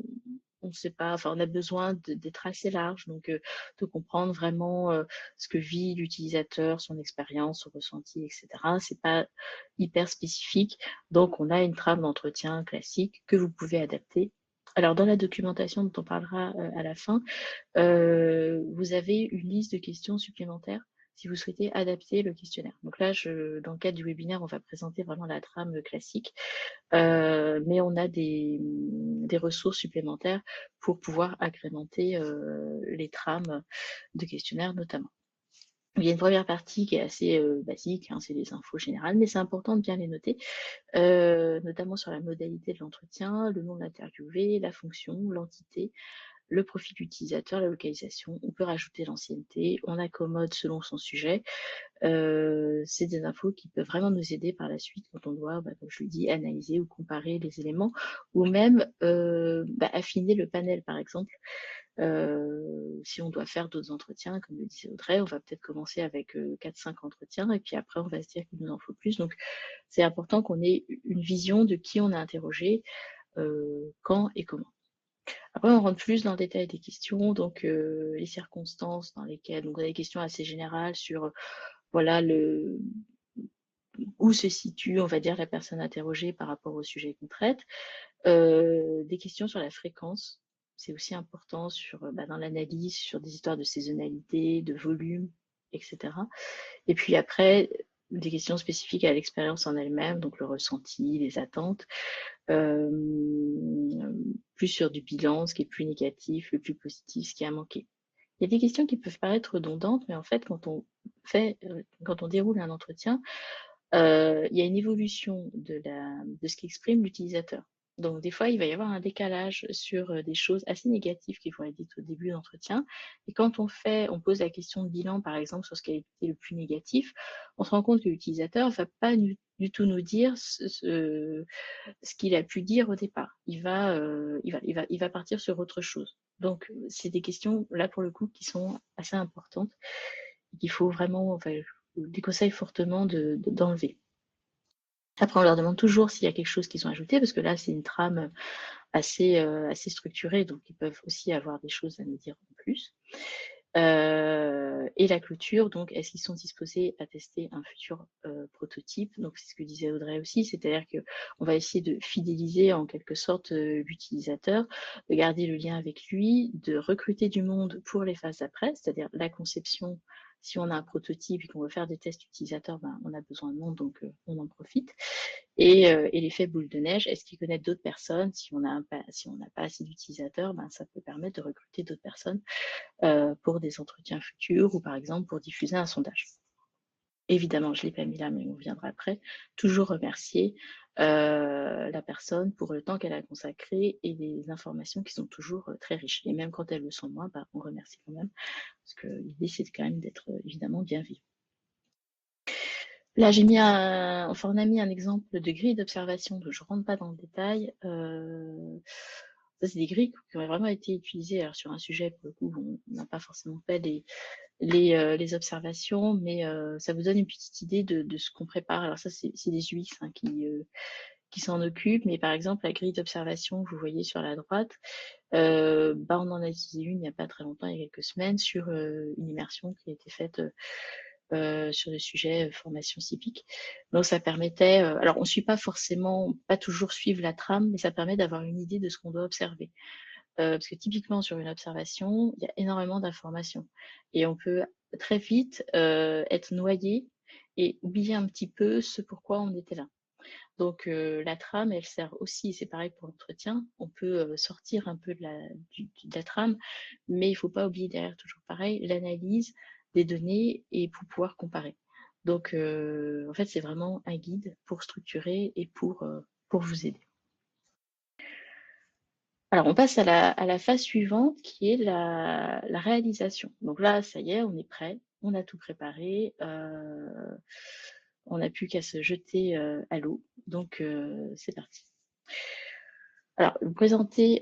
ne sait pas, enfin, on a besoin d'être assez large, donc de comprendre vraiment ce que vit l'utilisateur, son expérience, son ressenti, etc. C'est pas hyper spécifique, donc on a une trame d'entretien classique que vous pouvez adapter. Alors, dans la documentation dont on parlera à la fin, vous avez une liste de questions supplémentaires si vous souhaitez adapter le questionnaire. Donc là, dans le cadre du webinaire, on va présenter vraiment la trame classique, mais on a des ressources supplémentaires pour pouvoir agrémenter les trames de questionnaire notamment. Il y a une première partie qui est assez basique, hein, c'est les infos générales, mais c'est important de bien les noter, notamment sur la modalité de l'entretien, le nom de l'interviewé, la fonction, l'entité, le profil utilisateur, la localisation. On peut rajouter l'ancienneté, on accommode selon son sujet. C'est des infos qui peuvent vraiment nous aider par la suite quand on doit, bah, comme je le dis, analyser ou comparer les éléments, ou même affiner le panel, par exemple. Si on doit faire d'autres entretiens, comme le disait Audrey, on va peut-être commencer avec 4-5 entretiens, et puis après on va se dire qu'il nous en faut plus. Donc c'est important qu'on ait une vision de qui on a interrogé, quand et comment. Après, on rentre plus dans le détail des questions, donc les circonstances dans lesquelles, donc on a des questions assez générales sur voilà où se situe, on va dire, la personne interrogée par rapport au sujet qu'on traite. Des questions sur la fréquence, c'est aussi important dans l'analyse, sur des histoires de saisonnalité, de volume, etc. Et puis après, des questions spécifiques à l'expérience en elle-même, donc le ressenti, les attentes. Plus sur du bilan, ce qui est plus négatif, le plus positif, ce qui a manqué. Il y a des questions qui peuvent paraître redondantes, mais en fait, quand on déroule un entretien, il y a une évolution de ce qu'exprime l'utilisateur. Donc des fois, il va y avoir un décalage sur des choses assez négatives qui vont être dites au début d'entretien. Et quand on pose la question de bilan, par exemple, sur ce qui a été le plus négatif, on se rend compte que l'utilisateur ne va pas du tout nous dire ce qu'il a pu dire au départ. Il va partir sur autre chose. Donc, c'est des questions, là, pour le coup, qui sont assez importantes et qu'il faut vraiment, enfin, je vous déconseille fortement d'enlever. Après, on leur demande toujours s'il y a quelque chose qu'ils ont ajouté, parce que là, c'est une trame assez structurée, donc ils peuvent aussi avoir des choses à nous dire en plus. Et la clôture, donc, est-ce qu'ils sont disposés à tester un futur prototype? Donc, c'est ce que disait Audrey aussi, c'est-à-dire qu'on va essayer de fidéliser en quelque sorte l'utilisateur, de garder le lien avec lui, de recruter du monde pour les phases d'après, c'est-à-dire la conception, Si on a un prototype et qu'on veut faire des tests utilisateurs, ben, on a besoin de monde, donc on en profite. Et l'effet boule de neige, est-ce qu'ils connaissent d'autres personnes? Si on n'a pas assez d'utilisateurs, ben, ça peut permettre de recruter d'autres personnes pour des entretiens futurs ou par exemple pour diffuser un sondage. Évidemment, je ne l'ai pas mis là, mais on reviendra après. Toujours remercier la personne pour le temps qu'elle a consacré et les informations qui sont toujours très riches. Et même quand elles le sont moins, bah, on remercie quand même, parce que l'idée, c'est quand même d'être évidemment bien vu. Là, j'ai mis enfin, on a mis un exemple de grille d'observation, donc je ne rentre pas dans le détail. Ça, c'est des grilles qui ont vraiment été utilisées alors, sur un sujet, pour le coup, on n'a pas forcément fait les observations, mais ça vous donne une petite idée de ce qu'on prépare. Alors ça, c'est les UX hein, qui s'en occupent, mais par exemple, la grille d'observation que vous voyez sur la droite, bah, on en a utilisé une il n'y a pas très longtemps, il y a quelques semaines, sur une immersion qui a été faite sur le sujet formation civique. Donc ça permettait, alors on ne suit pas forcément, pas toujours suivre la trame, mais ça permet d'avoir une idée de ce qu'on doit observer. Parce que typiquement sur une observation, il y a énormément d'informations et on peut très vite être noyé et oublier un petit peu ce pourquoi on était là. Donc la trame, elle sert aussi, c'est pareil pour l'entretien, on peut sortir un peu de la trame, mais il ne faut pas oublier derrière, toujours pareil, l'analyse des données et pour pouvoir comparer. Donc en fait, c'est vraiment un guide pour structurer et pour vous aider. Alors, on passe à la phase suivante qui est la réalisation. Donc là, ça y est, on est prêt, on a tout préparé, on n'a plus qu'à se jeter à l'eau. Donc, c'est parti. Alors, vous présentez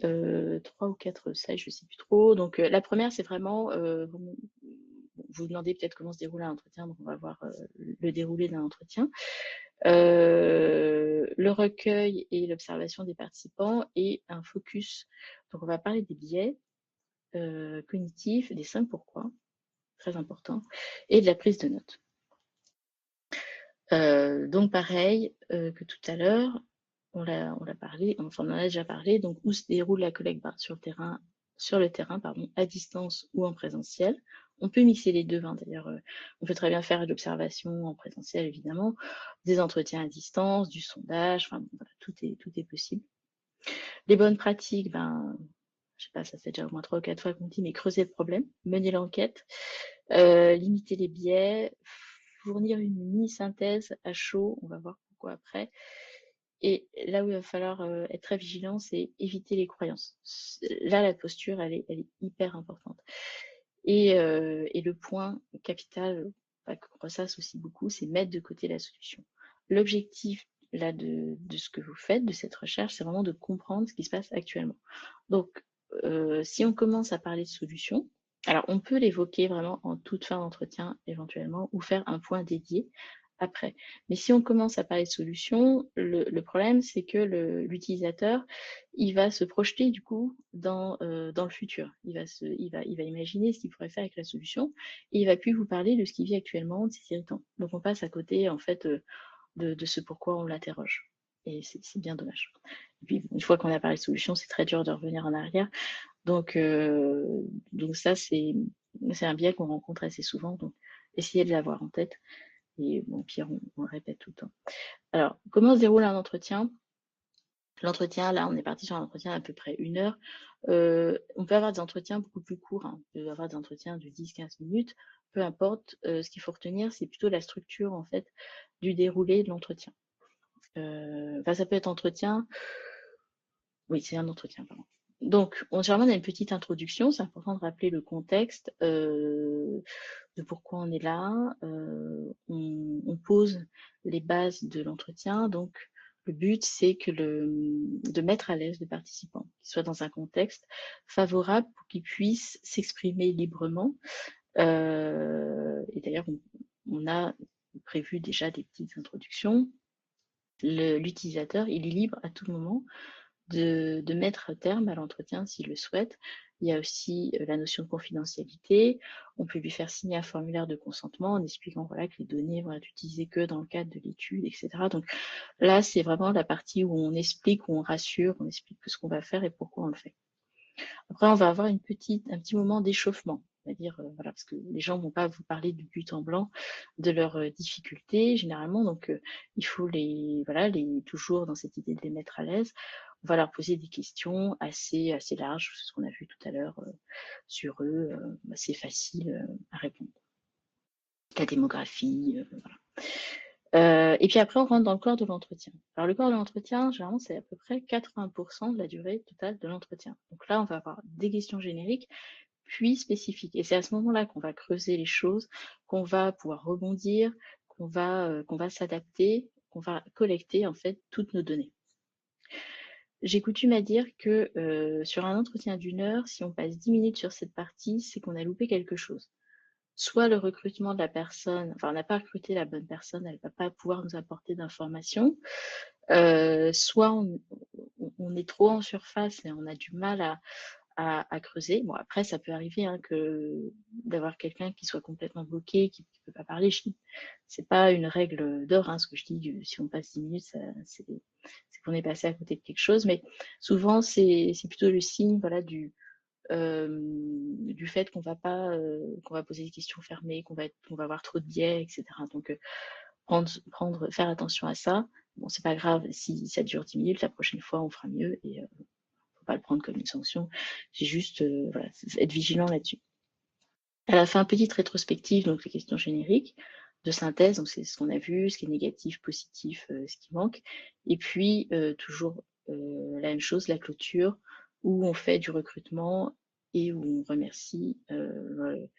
3 ou 4 slides, je ne sais plus trop. Donc, la première, c'est vraiment, vous vous demandez peut-être comment se déroule un entretien, donc on va voir le déroulé d'un entretien. Le recueil et l'observation des participants et un focus. Donc, on va parler des biais cognitifs, des 5 pourquoi, très important, et de la prise de notes. Donc, pareil que tout à l'heure, on l'a parlé, enfin, on en a déjà parlé. Donc, où se déroule la collecte sur le terrain, pardon, à distance ou en présentiel. On peut mixer les deux. Hein, d'ailleurs, on peut très bien faire de l'observation en présentiel, évidemment, des entretiens à distance, du sondage. Enfin, voilà, tout est possible. Les bonnes pratiques, ben, je sais pas, ça fait déjà au moins 3 ou 4 fois qu'on dit, mais creuser le problème, mener l'enquête, limiter les biais, fournir une mini-synthèse à chaud. On va voir pourquoi après. Et là où il va falloir être très vigilant, c'est éviter les croyances. Là, la posture, elle est hyper importante. Et le point capital qu'on ressasse aussi beaucoup, c'est mettre de côté la solution. L'objectif là de ce que vous faites, de cette recherche, c'est vraiment de comprendre ce qui se passe actuellement. Donc, si on commence à parler de solution, alors on peut l'évoquer vraiment en toute fin d'entretien éventuellement ou faire un point dédié après. Mais si on commence à parler de solutions, le problème, c'est que l'utilisateur, il va se projeter du coup dans le futur. Il va imaginer ce qu'il pourrait faire avec la solution et il va plus vous parler de ce qu'il vit actuellement, de ses irritants. Donc on passe à côté en fait de ce pourquoi on l'interroge. Et c'est bien dommage. Et puis une fois qu'on a parlé de solution, c'est très dur de revenir en arrière. Donc ça, c'est un biais qu'on rencontre assez souvent. Donc essayez de l'avoir en tête. Et bon, pire, on le répète tout le temps. Alors, comment se déroule un entretien? L'entretien, là, on est parti sur un entretien à peu près 1 heure. On peut avoir des entretiens beaucoup plus courts. Hein. On peut avoir des entretiens de 10-15 minutes. Peu importe. Ce qu'il faut retenir, c'est plutôt la structure, en fait, du déroulé de l'entretien. Enfin, ça peut être entretien. Oui, c'est un entretien, pardon. Donc, généralement, on a une petite introduction. C'est important de rappeler le contexte de pourquoi on est là. On pose les bases de l'entretien. Donc, le but, c'est de mettre à l'aise le participant, qu'il soit dans un contexte favorable pour qu'il puisse s'exprimer librement. Et d'ailleurs, on a prévu déjà des petites introductions. L'utilisateur, il est libre à tout moment de mettre terme à l'entretien s'il le souhaite. Il y a aussi la notion de confidentialité. On peut lui faire signer un formulaire de consentement en expliquant voilà, que les données vont être utilisées que dans le cadre de l'étude, etc. Donc là, c'est vraiment la partie où on explique, où on rassure, on explique ce qu'on va faire et pourquoi on le fait. Après, on va avoir un petit moment d'échauffement. C'est-à-dire, voilà, parce que les gens vont pas vous parler de but en blanc de leurs difficultés généralement, donc il faut toujours dans cette idée de les mettre à l'aise, on va leur poser des questions assez larges, c'est ce qu'on a vu tout à l'heure sur eux, assez faciles à répondre. La démographie, voilà. Et puis après, on rentre dans le corps de l'entretien. Alors le corps de l'entretien, généralement, c'est à peu près 80% de la durée totale de l'entretien. Donc là, on va avoir des questions génériques, puis spécifiques. Et c'est à ce moment-là qu'on va creuser les choses, qu'on va pouvoir rebondir, qu'on va s'adapter, qu'on va collecter en fait toutes nos données. J'ai coutume à dire que sur un entretien d'1 heure, si on passe 10 minutes sur cette partie, c'est qu'on a loupé quelque chose. Soit le recrutement de la personne, enfin on n'a pas recruté la bonne personne, elle ne va pas pouvoir nous apporter d'informations, soit on est trop en surface et on a du mal à creuser. Bon, après, ça peut arriver d'avoir quelqu'un qui soit complètement bloqué, qui ne peut pas parler. C'est pas une règle d'or, ce que je dis, si on passe 10 minutes, c'est qu'on est passé à côté de quelque chose, mais souvent c'est plutôt le signe, voilà, du fait qu'on va poser des questions fermées, qu'on va avoir trop de biais, etc. Donc faire attention à ça. Bon, c'est pas grave si ça dure 10 minutes, la prochaine fois on fera mieux et faut pas le prendre comme une sanction. C'est juste voilà, être vigilant là-dessus. À la fin, petite rétrospective, donc les questions génériques de synthèse, donc c'est ce qu'on a vu, ce qui est négatif, positif, ce qui manque. Et puis toujours la même chose, la clôture, où on fait du recrutement et où on remercie le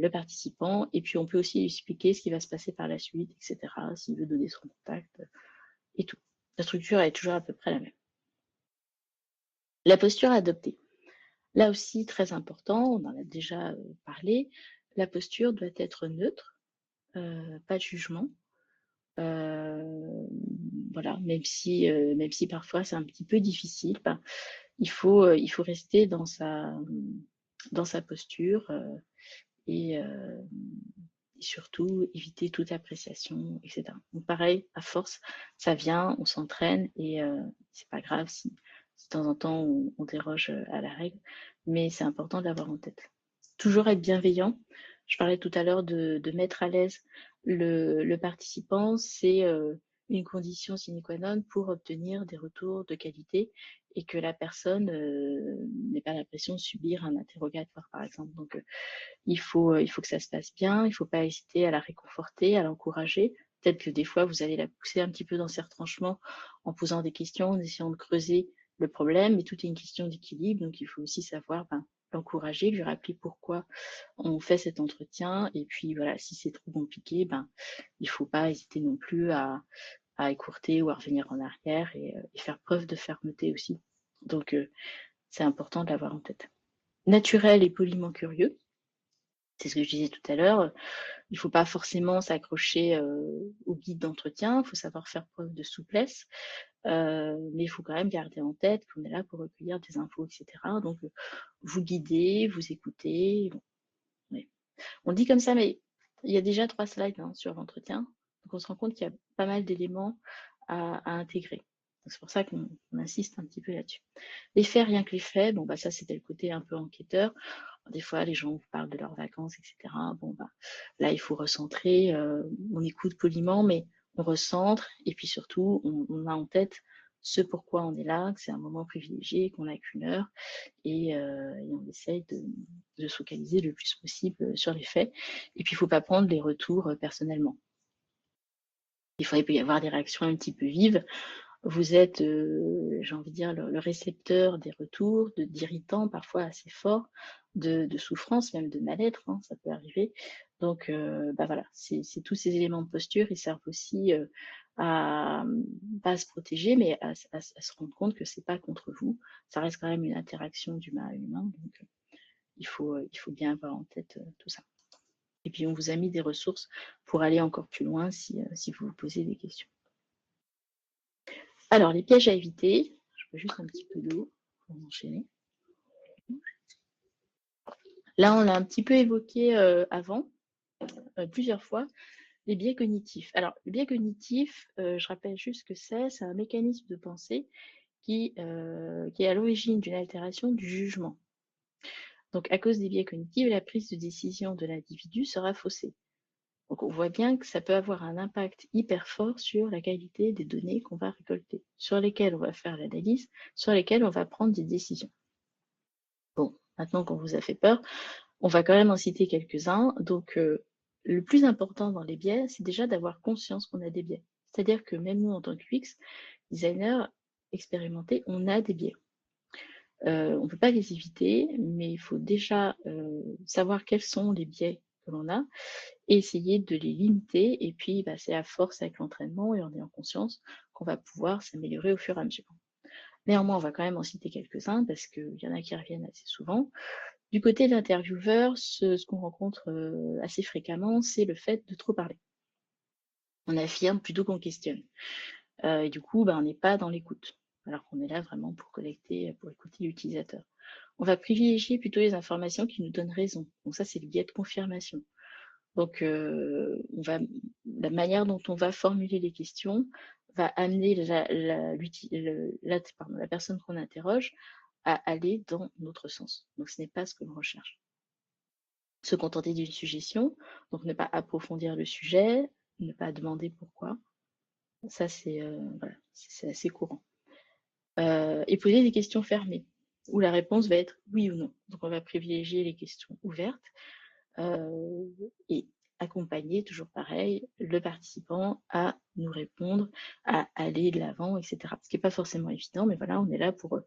participant. Et puis on peut aussi expliquer ce qui va se passer par la suite, etc. S'il veut donner son contact et tout. La structure est toujours à peu près la même. La posture adoptée. Là aussi, très important, on en a déjà parlé, la posture doit être neutre, pas de jugement. Voilà, même si parfois c'est un petit peu difficile, il faut rester dans sa posture et surtout éviter toute appréciation, etc. Donc pareil, à force, ça vient, on s'entraîne et c'est pas grave si de temps en temps on déroge à la règle, mais c'est important de l'avoir en tête. Toujours être bienveillant. Je parlais tout à l'heure de mettre à l'aise le participant, c'est une condition sine qua non pour obtenir des retours de qualité et que la personne n'ait pas l'impression de subir un interrogatoire, par exemple. Donc, il faut que ça se passe bien, il ne faut pas hésiter à la réconforter, à l'encourager. Peut-être que des fois, vous allez la pousser un petit peu dans ses retranchements en posant des questions, en essayant de creuser le problème, mais tout est une question d'équilibre, donc il faut aussi savoir l'encourager, lui rappeler pourquoi on fait cet entretien, et puis voilà, si c'est trop compliqué, il ne faut pas hésiter non plus à écourter ou à revenir en arrière et faire preuve de fermeté aussi. Donc, c'est important de l'avoir en tête. Naturel et poliment curieux. C'est ce que je disais tout à l'heure. Il ne faut pas forcément s'accrocher au guide d'entretien. Il faut savoir faire preuve de souplesse. Mais il faut quand même garder en tête qu'on est là pour recueillir des infos, etc. Donc, vous guidez, vous écoutez. Bon, ouais. On dit comme ça, mais il y a déjà 3 slides sur l'entretien. Donc, on se rend compte qu'il y a pas mal d'éléments à intégrer. C'est pour ça qu'on insiste un petit peu là-dessus. Les faits, rien que les faits, bon, ça, c'était le côté un peu enquêteur. Des fois, les gens vous parlent de leurs vacances, etc. Bon, là, il faut recentrer. On écoute poliment, mais on recentre. Et puis surtout, on a en tête ce pourquoi on est là, que c'est un moment privilégié, qu'on n'a qu'1 heure. Et on essaye de se focaliser le plus possible sur les faits. Et puis, il ne faut pas prendre les retours personnellement. Il peut y avoir des réactions un petit peu vives. Vous êtes, j'ai envie de dire, le récepteur des retours, d'irritants parfois assez forts, de souffrance, même de mal-être, ça peut arriver. Donc, voilà, c'est tous ces éléments de posture, ils servent aussi pas à se protéger, mais à se rendre compte que c'est pas contre vous. Ça reste quand même une interaction d'humain à humain, donc il faut bien avoir en tête tout ça. Et puis, on vous a mis des ressources pour aller encore plus loin si vous vous posez des questions. Alors, les pièges à éviter, je veux juste un petit peu d'eau pour enchaîner. Là, on l'a un petit peu évoqué avant, plusieurs fois, les biais cognitifs. Alors, le biais cognitif, je rappelle juste que c'est un mécanisme de pensée qui est à l'origine d'une altération du jugement. Donc, à cause des biais cognitifs, la prise de décision de l'individu sera faussée. Donc, on voit bien que ça peut avoir un impact hyper fort sur la qualité des données qu'on va récolter, sur lesquelles on va faire l'analyse, sur lesquelles on va prendre des décisions. Bon, maintenant qu'on vous a fait peur, on va quand même en citer quelques-uns. Donc, le plus important dans les biais, c'est déjà d'avoir conscience qu'on a des biais. C'est-à-dire que même nous, en tant que UX designer expérimenté, on a des biais. On ne peut pas les éviter, mais il faut déjà savoir quels sont les biais que l'on a et essayer de les limiter. Et puis, bah, c'est à force avec l'entraînement et en ayant conscience qu'on va pouvoir s'améliorer au fur et à mesure. Néanmoins, on va quand même en citer quelques-uns parce qu'il y en a qui reviennent assez souvent. Du côté de l'intervieweur, ce qu'on rencontre assez fréquemment, c'est le fait de trop parler. On affirme plutôt qu'on questionne. Et du coup, bah, on n'est pas dans l'écoute, alors qu'on est là vraiment pour collecter, pour écouter l'utilisateur. On va privilégier plutôt les informations qui nous donnent raison. Donc ça, c'est le biais de confirmation. Donc, la manière dont on va formuler les questions va amener la personne qu'on interroge à aller dans notre sens. Donc, ce n'est pas ce que l'on recherche. Se contenter d'une suggestion, donc ne pas approfondir le sujet, ne pas demander pourquoi. Ça, c'est voilà, c'est assez courant. Et poser des questions fermées, où la réponse va être oui ou non. Donc, on va privilégier les questions ouvertes et accompagner, toujours pareil, le participant à nous répondre, à aller de l'avant, etc. Ce qui n'est pas forcément évident, mais voilà, on est là pour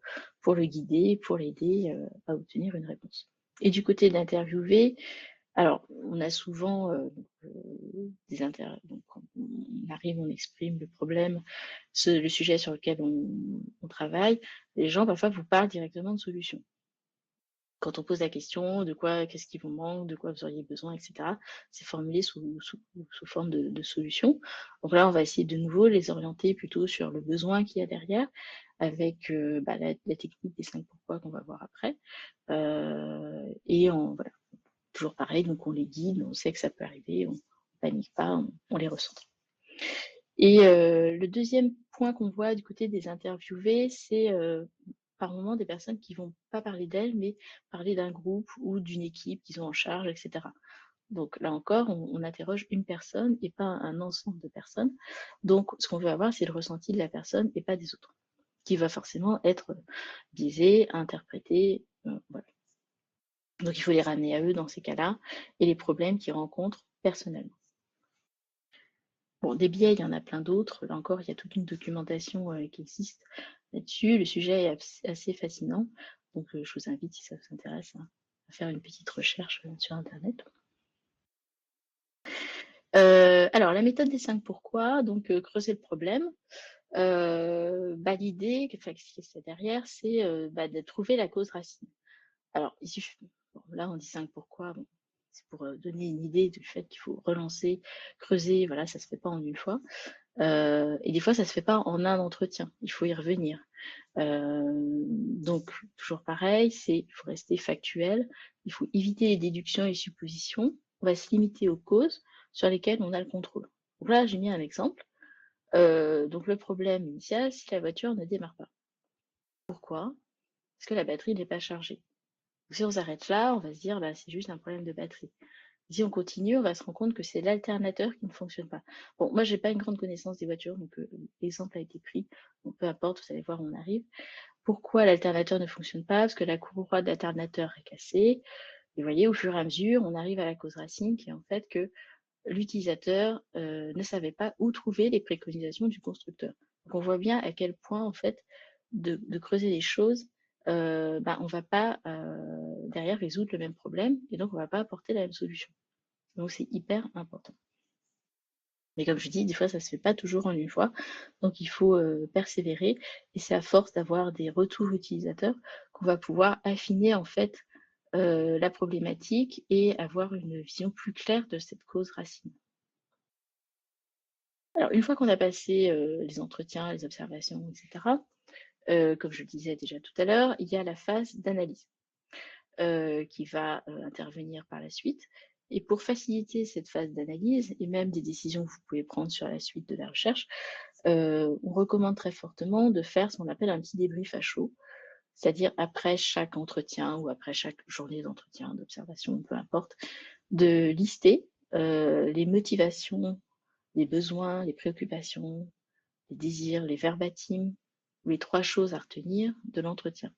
le guider, pour l'aider à obtenir une réponse. Et du côté de l'interviewé, alors, on a souvent donc, quand on arrive, on exprime le problème, le sujet sur lequel on travaille. Les gens, parfois, vous parlent directement de solutions. Quand on pose la question de quoi, qu'est-ce qui vous manque, de quoi vous auriez besoin, etc., c'est formulé sous forme de solution. Donc là, on va essayer de nouveau les orienter plutôt sur le besoin qu'il y a derrière, avec la technique des 5 pourquoi qu'on va voir après. Et voilà, toujours pareil, donc on les guide, on sait que ça peut arriver, on panique pas, on les recentre. Et le deuxième point qu'on voit du côté des interviewés, c'est par moment des personnes qui vont pas parler d'elles, mais parler d'un groupe ou d'une équipe qu'ils ont en charge, etc. Donc là encore, on interroge une personne et pas un ensemble de personnes. Donc ce qu'on veut avoir, c'est le ressenti de la personne et pas des autres, qui va forcément être biaisé, interprété. Voilà. Donc il faut les ramener à eux dans ces cas-là et les problèmes qu'ils rencontrent personnellement. Bon, des biais, il y en a plein d'autres. Là encore, il y a toute une documentation qui existe là-dessus. Le sujet est assez fascinant. Donc, je vous invite, si ça vous intéresse, à faire une petite recherche sur Internet. Alors, la méthode des 5 pourquoi, donc creuser le problème. L'idée, enfin, ce qu'il y a derrière, c'est de trouver la cause racine. Alors, là, on dit 5 pourquoi. Bon, c'est pour donner une idée du fait qu'il faut relancer, creuser. Voilà, ça se fait pas en une fois. Et des fois, ça se fait pas en un entretien. Il faut y revenir. Donc, toujours pareil, il faut rester factuel. Il faut éviter les déductions et les suppositions. On va se limiter aux causes sur lesquelles on a le contrôle. Donc là, j'ai mis un exemple. Donc, le problème initial, si la voiture ne démarre pas. Pourquoi? Parce que la batterie n'est pas chargée. Donc, si on s'arrête là, on va se dire, c'est juste un problème de batterie. Si on continue, on va se rendre compte que c'est l'alternateur qui ne fonctionne pas. Bon, moi, j'ai pas une grande connaissance des voitures, donc l'exemple a été pris. Donc, peu importe, vous allez voir où on arrive. Pourquoi l'alternateur ne fonctionne pas? Parce que la courroie d'alternateur est cassée. Et vous voyez, au fur et à mesure, on arrive à la cause racine, qui est en fait que l'utilisateur ne savait pas où trouver les préconisations du constructeur. Donc, on voit bien à quel point, en fait, de creuser les choses, on va pas derrière résoudre le même problème, et donc on va pas apporter la même solution. Donc, c'est hyper important. Mais comme je dis, des fois, ça se fait pas toujours en une fois. Donc, il faut persévérer. Et c'est à force d'avoir des retours utilisateurs qu'on va pouvoir affiner, en fait, la problématique et avoir une vision plus claire de cette cause racine. Alors, une fois qu'on a passé les entretiens, les observations, etc., comme je le disais déjà tout à l'heure, il y a la phase d'analyse qui va intervenir par la suite. Et pour faciliter cette phase d'analyse et même des décisions que vous pouvez prendre sur la suite de la recherche, on recommande très fortement de faire ce qu'on appelle un petit débrief à chaud. c'est-à-dire après chaque entretien ou après chaque journée d'entretien, d'observation, peu importe, de lister les motivations, les besoins, les préoccupations, les désirs, les verbatims, ou les 3 choses à retenir de l'entretien.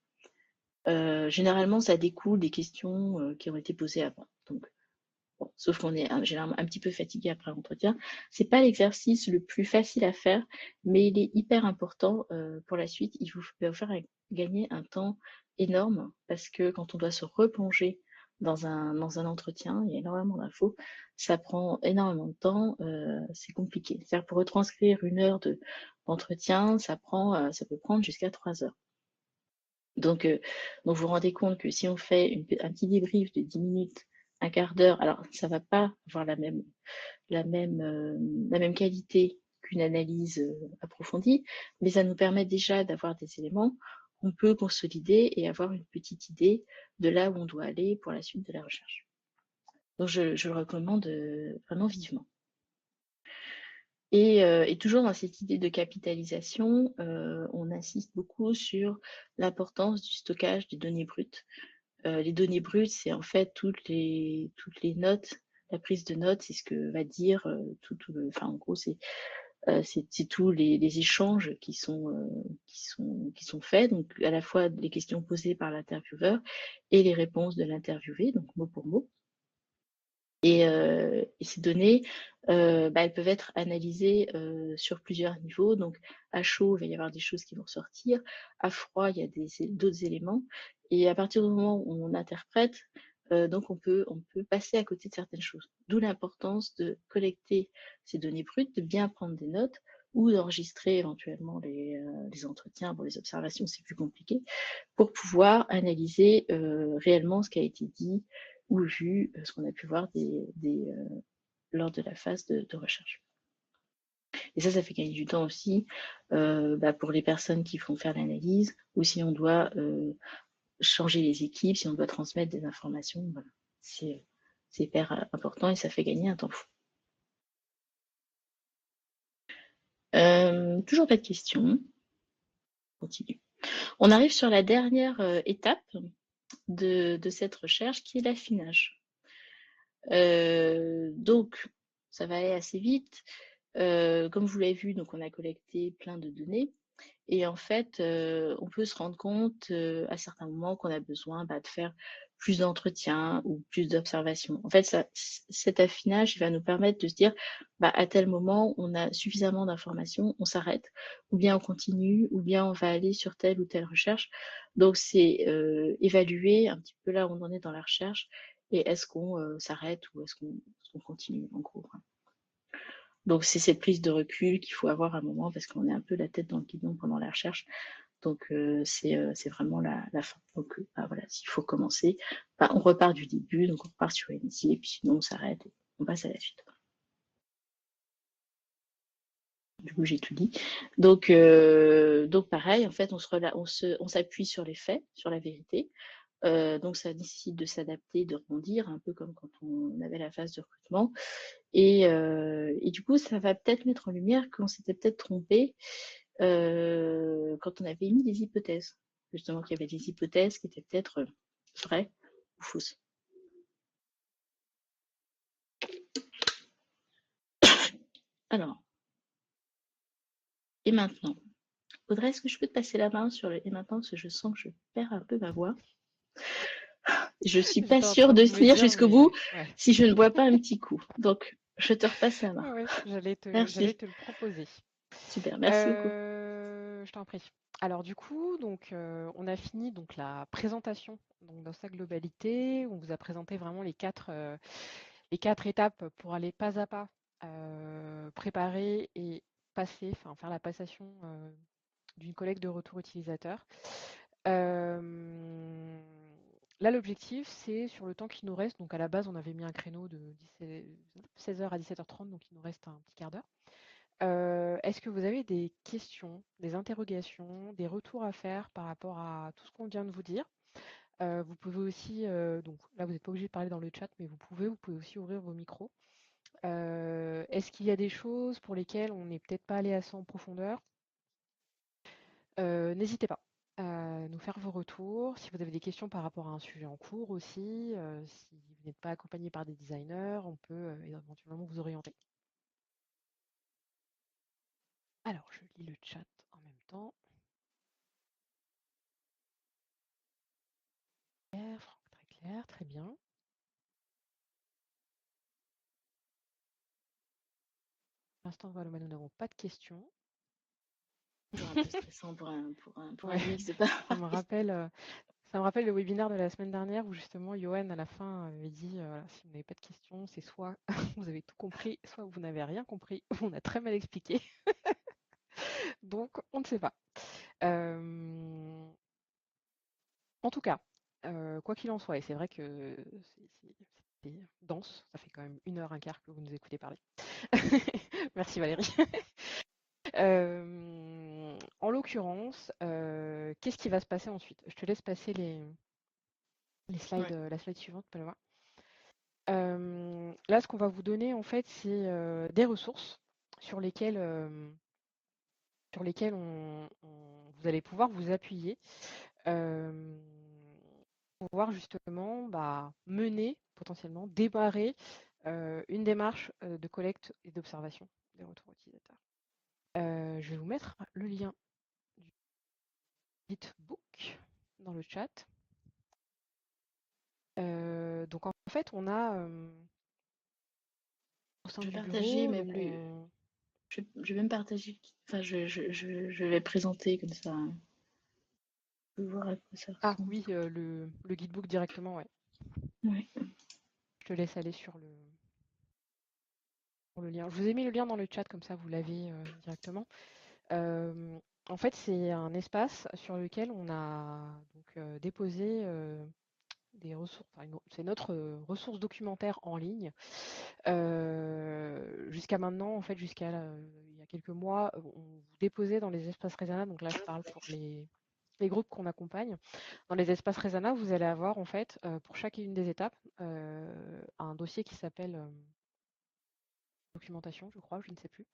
Généralement, ça découle des questions qui ont été posées avant. Donc, bon, sauf qu'on est généralement un petit peu fatigué après l'entretien. C'est pas l'exercice le plus facile à faire, mais il est hyper important pour la suite. Il va vous faire gagner un temps énorme parce que quand on doit se replonger dans un entretien, il y a énormément d'infos, ça prend énormément de temps, c'est compliqué. C'est-à-dire pour retranscrire 1 heure d'entretien, ça peut prendre jusqu'à 3 heures. Donc vous vous rendez compte que si on fait un petit débrief de 10 minutes, un quart d'heure, alors ça va pas avoir la même qualité qu'une analyse approfondie, mais ça nous permet déjà d'avoir des éléments qu'on peut consolider et avoir une petite idée de là où on doit aller pour la suite de la recherche. Donc je le recommande vraiment vivement. Et toujours dans cette idée de capitalisation, on insiste beaucoup sur l'importance du stockage des données brutes. Les données brutes, c'est en fait toutes les notes, la prise de notes, c'est ce que va dire enfin en gros c'est tous les échanges qui sont faits, donc à la fois les questions posées par l'intervieweur et les réponses de l'interviewé, donc mot pour mot. Et ces données, elles peuvent être analysées sur plusieurs niveaux. Donc à chaud, il va y avoir des choses qui vont sortir. À froid, il y a d'autres éléments. Et à partir du moment où on interprète, donc on peut passer à côté de certaines choses. D'où l'importance de collecter ces données brutes, de bien prendre des notes ou d'enregistrer éventuellement les entretiens. Bon, les observations, c'est plus compliqué, pour pouvoir analyser réellement ce qui a été dit ou vu, ce qu'on a pu voir lors de la phase de recherche. Et ça fait gagner du temps aussi pour les personnes qui vont faire l'analyse, ou si on doit changer les équipes, si on doit transmettre des informations. Voilà. C'est hyper important et ça fait gagner un temps fou. Toujours pas de questions. On continue. On arrive sur la dernière étape de cette recherche qui est l'affinage. Donc, ça va aller assez vite. Comme vous l'avez vu, donc on a collecté plein de données et en fait, on peut se rendre compte à certains moments qu'on a besoin de faire plus d'entretiens ou plus d'observations. En fait, cet affinage, il va nous permettre de se dire, à tel moment, on a suffisamment d'informations, on s'arrête, ou bien on continue, ou bien on va aller sur telle ou telle recherche. Donc, c'est évaluer un petit peu là où on en est dans la recherche et est-ce qu'on s'arrête ou est-ce qu'on continue, en gros. Donc, c'est cette prise de recul qu'il faut avoir à un moment parce qu'on est un peu la tête dans le guidon pendant la recherche. Donc, c'est vraiment la fin. Donc, voilà, s'il faut commencer, on repart du début, donc on repart sur une idée, et puis sinon on s'arrête et on passe à la suite. Du coup, j'ai tout dit. Donc pareil, en fait, on s'appuie sur les faits, sur la vérité. Donc, ça nécessite de s'adapter, de rebondir, un peu comme quand on avait la phase de recrutement. Et du coup, ça va peut-être mettre en lumière qu'on s'était peut-être trompé quand on avait mis des hypothèses. Justement, qu'il y avait des hypothèses qui étaient peut-être vraies ou fausses. Alors, et maintenant, Audrey, est-ce que je peux te passer la main sur le et maintenant, parce que je sens que je perds un peu ma voix. Je suis pas J'étais en sûre train de de me tenir dire, jusqu'au mais bout ouais. si je ne bois pas un petit coup. Donc, je te repasse la main. Ouais, j'allais Merci. te le proposer. Super, merci beaucoup. Je t'en prie. Alors du coup, donc on a fini donc la présentation donc dans sa globalité. On vous a présenté vraiment les quatre étapes pour aller pas à pas préparer et faire la passation d'une collecte de retour utilisateur. Là, l'objectif, c'est sur le temps qui nous reste. Donc, à la base, on avait mis un créneau de 16h à 17h30, donc il nous reste un petit quart d'heure. Est-ce que vous avez des questions, des interrogations, des retours à faire par rapport à tout ce qu'on vient de vous dire? Vous pouvez aussi, donc là, vous n'êtes pas obligé de parler dans le chat, mais vous pouvez aussi ouvrir vos micros. Est-ce qu'il y a des choses pour lesquelles on n'est peut-être pas allé assez en profondeur? N'hésitez pas. nous faire vos retours. Si vous avez des questions par rapport à un sujet en cours aussi, si vous n'êtes pas accompagné par des designers, on peut éventuellement vous orienter. Alors, je lis le chat en même temps. Clair, Franck, très clair, très bien. Pour l'instant, Valoma, nous n'avons pas de questions. Toujours un peu stressant pour un Ouais, UX de pas. ça me rappelle le webinaire de la semaine dernière où justement Johan à la fin avait dit voilà, si vous n'avez pas de questions, c'est soit vous avez tout compris, soit vous n'avez rien compris, on a très mal expliqué. Donc on ne sait pas. En tout cas, quoi qu'il en soit, et c'est vrai que c'est dense, ça fait quand même 1h15 que vous nous écoutez parler. Merci Valérie. En l'occurrence, qu'est-ce qui va se passer ensuite? Je te laisse passer les slides, Ouais. la slide suivante, Paloma. Là, ce qu'on va vous donner, en fait, c'est des ressources sur lesquelles, vous allez pouvoir vous appuyer pour pouvoir justement mener, potentiellement, démarrer une démarche de collecte et d'observation des retours utilisateurs. Je vais vous mettre le lien du Gitbook dans le chat. Donc en fait, on a au sein Je vais du partager, bureau, mais donc plus. Je vais même partager. Enfin, je vais présenter comme ça. On peut voir à quoi ça Ah ressemble. oui, le guidebook directement, ouais. Ouais. Je te laisse aller sur le lien. Je vous ai mis le lien dans le chat, comme ça vous l'avez directement. En fait, c'est un espace sur lequel on a donc, déposé des ressources. Enfin, c'est notre ressource documentaire en ligne. Jusqu'à maintenant, en fait, jusqu'à il y a quelques mois, on vous déposait dans les espaces Resana. Donc là, je parle pour les groupes qu'on accompagne. Dans les espaces Resana, vous allez avoir en fait pour chacune des étapes un dossier qui s'appelle documentation, je crois, je ne sais plus,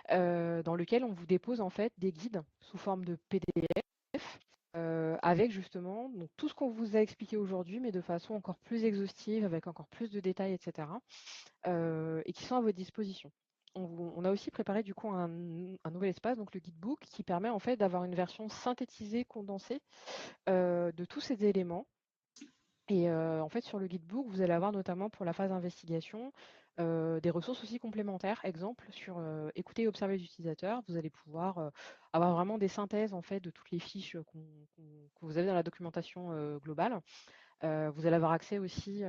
dans lequel on vous dépose en fait des guides sous forme de PDF avec justement donc, tout ce qu'on vous a expliqué aujourd'hui, mais de façon encore plus exhaustive, avec encore plus de détails, etc. Et qui sont à votre disposition. On a aussi préparé du coup un nouvel espace, donc le guidebook, qui permet en fait d'avoir une version synthétisée, condensée de tous ces éléments. Et en fait, sur le guidebook, vous allez avoir notamment pour la phase d'investigation des ressources aussi complémentaires. Exemple, sur écouter et observer les utilisateurs, vous allez pouvoir avoir vraiment des synthèses en fait de toutes les fiches que vous avez dans la documentation globale. Vous allez avoir accès aussi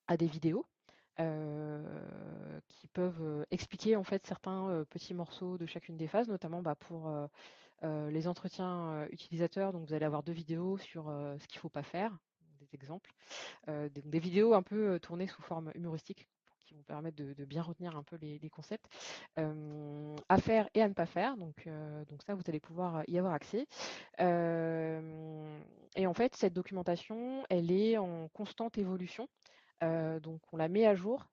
à des vidéos qui peuvent expliquer en fait certains petits morceaux de chacune des phases, notamment pour les entretiens utilisateurs. Donc vous allez avoir 2 vidéos sur ce qu'il ne faut pas faire, des exemples, des vidéos un peu tournées sous forme humoristique qui vont permettre de bien retenir un peu les concepts à faire et à ne pas faire. Donc ça, vous allez pouvoir y avoir accès. Et en fait, cette documentation, elle est en constante évolution. Donc on la met à jour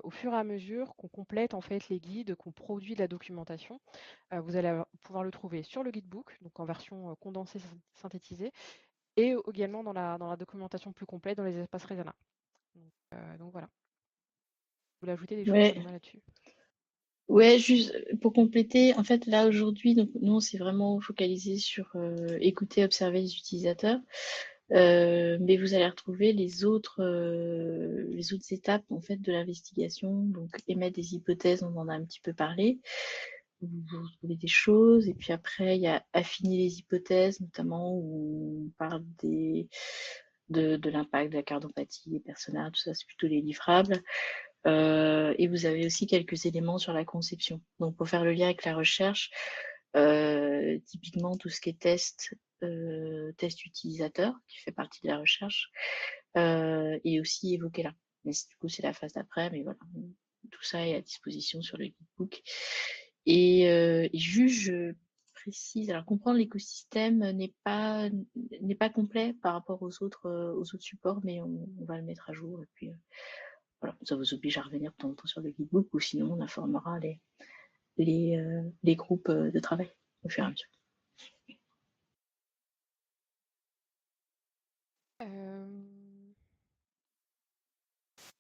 au fur et à mesure qu'on complète en fait les guides, qu'on produit de la documentation. Vous allez pouvoir le trouver sur le guidebook, donc en version condensée, synthétisée, et également dans la documentation plus complète dans les espaces Resana. Donc voilà. Vous voulez ajouter des choses, Ouais. Paloma, là-dessus? Ouais, juste pour compléter, en fait, là aujourd'hui, donc nous, on s'est vraiment focalisé sur écouter, observer les utilisateurs. Mais vous allez retrouver les autres étapes en fait de l'investigation, donc émettre des hypothèses, on en a un petit peu parlé. Vous trouvez des choses, et puis après il y a affiner les hypothèses, notamment où on parle de l'impact de la cardiopathie, des personnages, tout ça, c'est plutôt les livrables. Et vous avez aussi quelques éléments sur la conception. Donc pour faire le lien avec la recherche, typiquement tout ce qui est test utilisateur, qui fait partie de la recherche, et aussi évoqué là. Mais du coup, c'est la phase d'après, mais voilà, tout ça est à disposition sur le guidebook. Et juste, je précise, alors comprendre l'écosystème n'est pas complet par rapport aux autres supports, mais on va le mettre à jour. Et puis voilà, ça vous oblige à revenir de temps en temps sur le guidebook, ou sinon on informera les groupes de travail au fur et à mesure.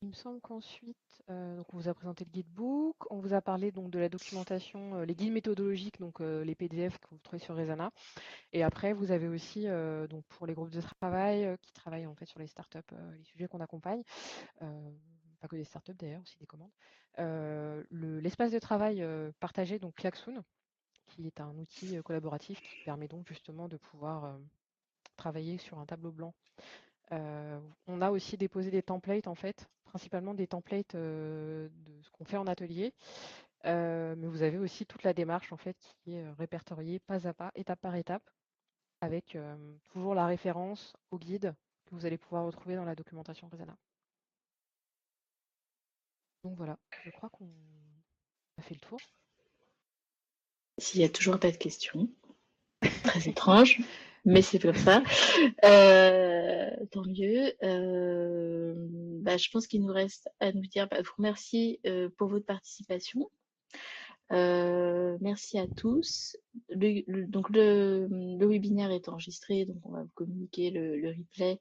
Il me semble qu'ensuite, donc on vous a présenté le guidebook, on vous a parlé donc de la documentation, les guides méthodologiques, donc les PDF que vous trouvez sur Resana. Et après, vous avez aussi, donc pour les groupes de travail qui travaillent en fait sur les startups, les sujets qu'on accompagne, pas que des startups d'ailleurs, aussi des commandes, l'espace de travail partagé, donc Klaxoon, qui est un outil collaboratif qui permet donc justement de pouvoir travailler sur un tableau blanc. On a aussi déposé des templates en fait, principalement des templates de ce qu'on fait en atelier, mais vous avez aussi toute la démarche en fait qui est répertoriée pas à pas, étape par étape, avec toujours la référence au guide que vous allez pouvoir retrouver dans la documentation Resana. Donc voilà, je crois qu'on a fait le tour. S'il y a toujours pas de questions, très étrange, mais c'est comme ça. Tant mieux. Je pense qu'il nous reste à nous dire, vous remercier pour votre participation. Merci à tous. Donc le webinaire est enregistré, donc on va vous communiquer le replay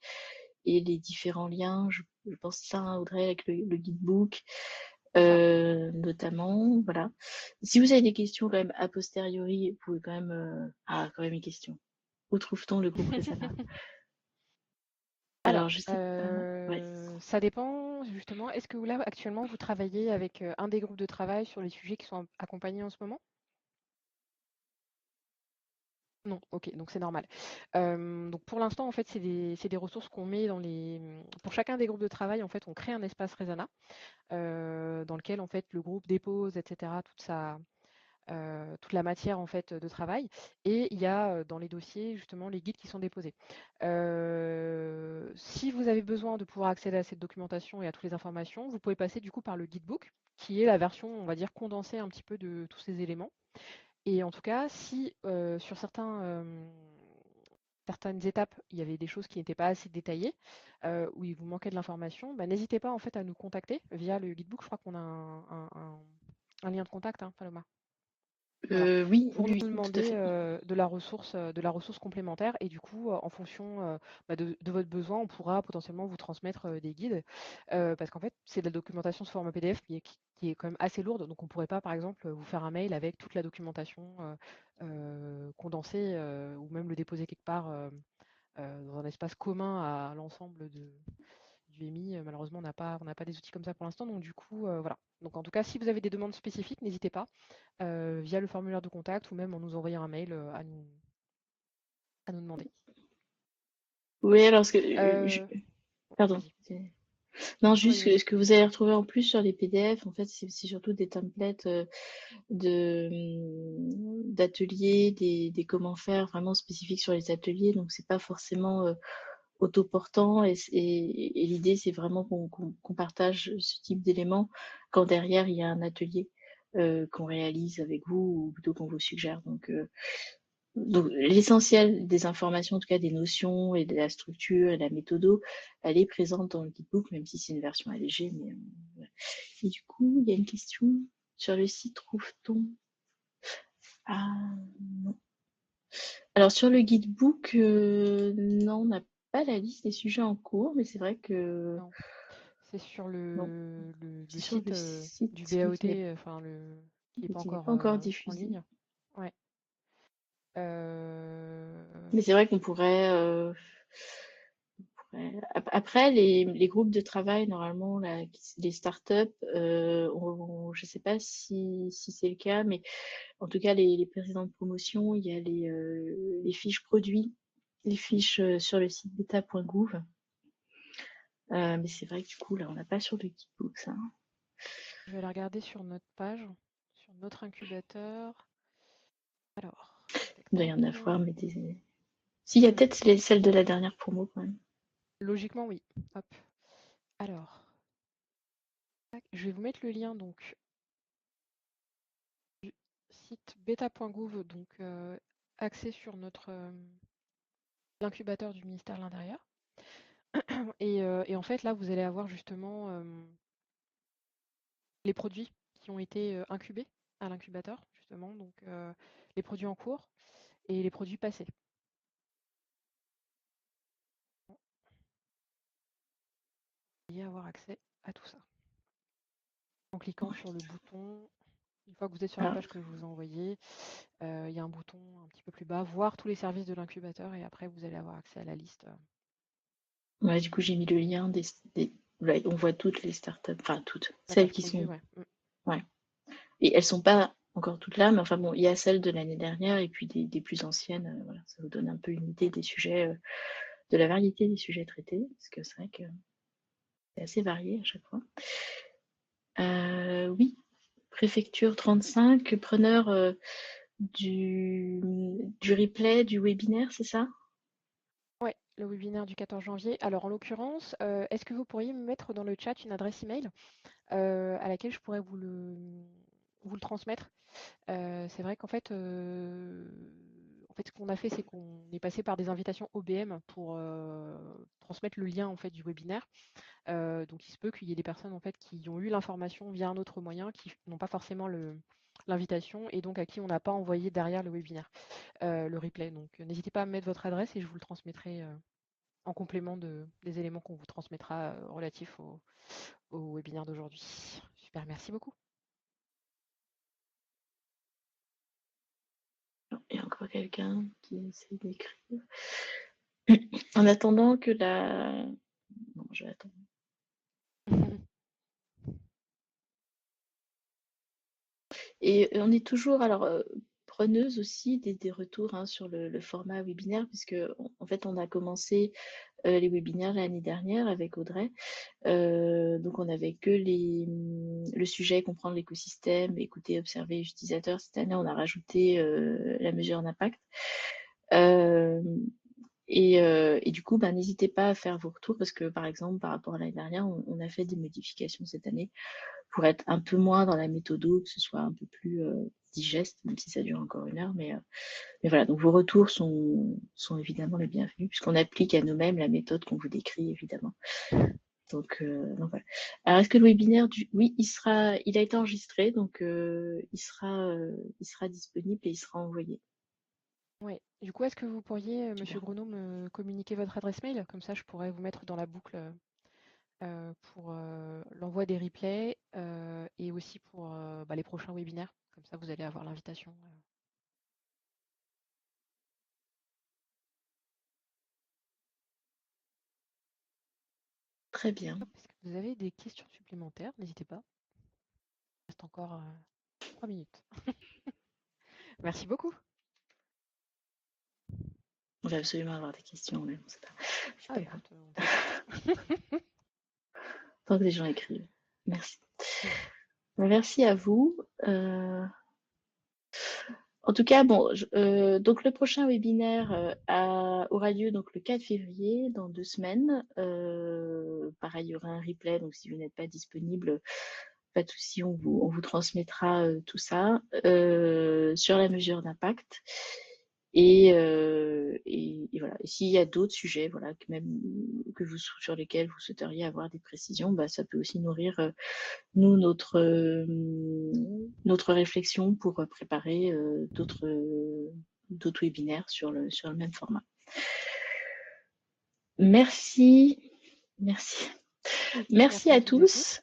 et les différents liens. Je pense ça, Audrey, avec le guidebook, notamment. Voilà. Si vous avez des questions quand même a posteriori, vous pouvez quand même. Quand même une question. Où trouve-t-on le groupe Resana? Alors, je sais pas. Ouais. Ça dépend justement. Est-ce que là, actuellement, vous travaillez avec un des groupes de travail sur les sujets qui sont accompagnés en ce moment? Non, ok, donc c'est normal. Donc pour l'instant, en fait, c'est des ressources qu'on met dans les. Pour chacun des groupes de travail, en fait, on crée un espace Resana dans lequel, en fait, le groupe dépose, etc., toute la matière en fait de travail, et il y a dans les dossiers justement les guides qui sont déposés. Si vous avez besoin de pouvoir accéder à cette documentation et à toutes les informations, vous pouvez passer du coup par le guidebook, qui est la version, on va dire, condensée un petit peu de tous ces éléments. Et en tout cas, si sur certaines étapes, il y avait des choses qui n'étaient pas assez détaillées, où il vous manquait de l'information, n'hésitez pas en fait à nous contacter via le guidebook. Je crois qu'on a un lien de contact, hein, Paloma. Voilà, Oui, pour nous oui, tout à demander fait. de la ressource complémentaire, et du coup, en fonction de votre besoin, on pourra potentiellement vous transmettre des guides, parce qu'en fait, c'est de la documentation sous format PDF qui est quand même assez lourde, donc on ne pourrait pas, par exemple, vous faire un mail avec toute la documentation condensée, ou même le déposer quelque part dans un espace commun à l'ensemble du EMI. Malheureusement, on n'a pas des outils comme ça pour l'instant, donc du coup, voilà. Donc en tout cas, si vous avez des demandes spécifiques, n'hésitez pas via le formulaire de contact ou même en nous envoyant un mail à nous demander. Oui, alors pardon. Vas-y. Non, Non, juste vas-y, vas-y. ce que vous allez retrouver en plus sur les PDF, en fait, c'est surtout des templates d'ateliers, des comment faire vraiment spécifiques sur les ateliers. Donc, c'est pas forcément autoportant. Et l'idée, c'est vraiment qu'on partage ce type d'éléments quand derrière, il y a un atelier qu'on réalise avec vous ou plutôt qu'on vous suggère. Donc, l'essentiel des informations, en tout cas des notions et de la structure et de la méthodo, elle est présente dans le guidebook, même si c'est une version allégée. Et du coup, il y a une question sur le site, trouve-t-on? Ah non. Alors sur le guidebook, non, on n'a pas la liste des sujets en cours, mais c'est vrai que Non, c'est sur non, le c'est sur site le du site, mais BAOT, qui n'est pas encore en diffusé. ligne. Ouais. Mais c'est vrai qu'on pourrait. Après, les groupes de travail, normalement, là, les startups, je ne sais pas si c'est le cas, mais en tout cas, les précédentes promotions, il y a les fiches produits, les fiches sur le site beta.gouv. Mais c'est vrai que du coup, là, on n'a pas sur le guidebook ça. Je vais aller regarder sur notre page, sur notre incubateur. Alors, tac, Il doit y en tac. avoir, mais s'il y a peut-être celle de la dernière promo quand même. Logiquement, oui. Hop. Alors, tac, je vais vous mettre le lien donc du site beta.gouv, donc axé sur l'incubateur du ministère de l'Intérieur. Et en fait, là, vous allez avoir justement les produits qui ont été incubés à l'incubateur, justement, donc les produits en cours et les produits passés. y avoir accès à tout ça. En cliquant sur le bouton, une fois que vous êtes sur la page que je vous ai envoyée, il y a un bouton un petit peu plus bas, voir tous les services de l'incubateur, et après vous allez avoir accès à la liste. Ouais, du coup, j'ai mis le lien ouais, on voit toutes les startups, enfin toutes, La celles page qui produit, sont. ouais. Ouais. Et elles sont pas encore toutes là, mais enfin bon, il y a celles de l'année dernière et puis des plus anciennes. Voilà, ça vous donne un peu une idée des sujets, de la variété des sujets traités, parce que c'est vrai que c'est assez varié à chaque fois. Oui, préfecture 35, preneur du replay du webinaire, c'est ça? Ouais, le webinaire du 14 janvier. Alors en l'occurrence, est-ce que vous pourriez me mettre dans le chat une adresse email à laquelle je pourrais vous le transmettre? C'est vrai qu'en fait, ce qu'on a fait, c'est qu'on est passé par des invitations OBM pour transmettre le lien en fait du webinaire. Donc il se peut qu'il y ait des personnes en fait qui ont eu l'information via un autre moyen, qui n'ont pas forcément l'invitation et donc à qui on n'a pas envoyé derrière le webinaire, le replay. Donc n'hésitez pas à me mettre votre adresse et je vous le transmettrai en complément des éléments qu'on vous transmettra relatifs au webinaire d'aujourd'hui. Super, merci beaucoup. Il y a encore quelqu'un qui essaie d'écrire. En attendant que la... Non, je vais attendre. Et on est toujours, alors, preneuse aussi des retours sur le format webinaire, puisque en fait, on a commencé les webinaires l'année dernière avec Audrey. Donc, on n'avait que le sujet comprendre l'écosystème, écouter, observer les utilisateurs. Cette année, on a rajouté la mesure d'impact. Et du coup, n'hésitez pas à faire vos retours parce que, par exemple, par rapport à l'année dernière, on a fait des modifications cette année pour être un peu moins dans la méthodo, que ce soit un peu plus digeste, même si ça dure encore 1 heure. Mais voilà, donc vos retours sont évidemment les bienvenus puisqu'on applique à nous-mêmes la méthode qu'on vous décrit, évidemment. Donc voilà. Alors, est-ce que le webinaire Oui, il a été enregistré, donc il sera disponible et il sera envoyé. Oui, du coup, est-ce que vous pourriez, Monsieur Grenot, me communiquer votre adresse mail? Comme ça, je pourrais vous mettre dans la boucle pour l'envoi des replays et aussi pour les prochains webinaires. Comme ça, vous allez avoir l'invitation. Très bien. Est-ce que vous avez des questions supplémentaires? N'hésitez pas. Il reste encore 3 minutes. Merci beaucoup. On va absolument avoir des questions, mais c'est pas grave. Écoute, on ne sait pas. Tant que les gens écrivent. Merci. Merci à vous. En tout cas, bon, donc le prochain webinaire aura lieu donc le 4 février, dans 2 semaines. Pareil, il y aura un replay, donc si vous n'êtes pas disponible, pas de souci, on vous transmettra tout ça sur la mesure d'impact. Et voilà. Et s'il y a d'autres sujets, voilà, sur lesquels vous souhaiteriez avoir des précisions, ça peut aussi nourrir nous notre réflexion pour préparer d'autres webinaires sur le même format. Merci à tous.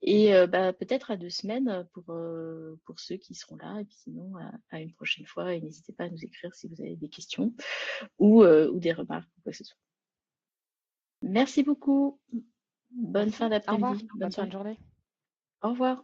Et peut-être à 2 semaines pour ceux qui seront là, et puis sinon à une prochaine fois. Et n'hésitez pas à nous écrire si vous avez des questions ou des remarques ou quoi que ce soit. Merci beaucoup. Bonne fin d'après-midi. Bonne fin de journée. Au revoir.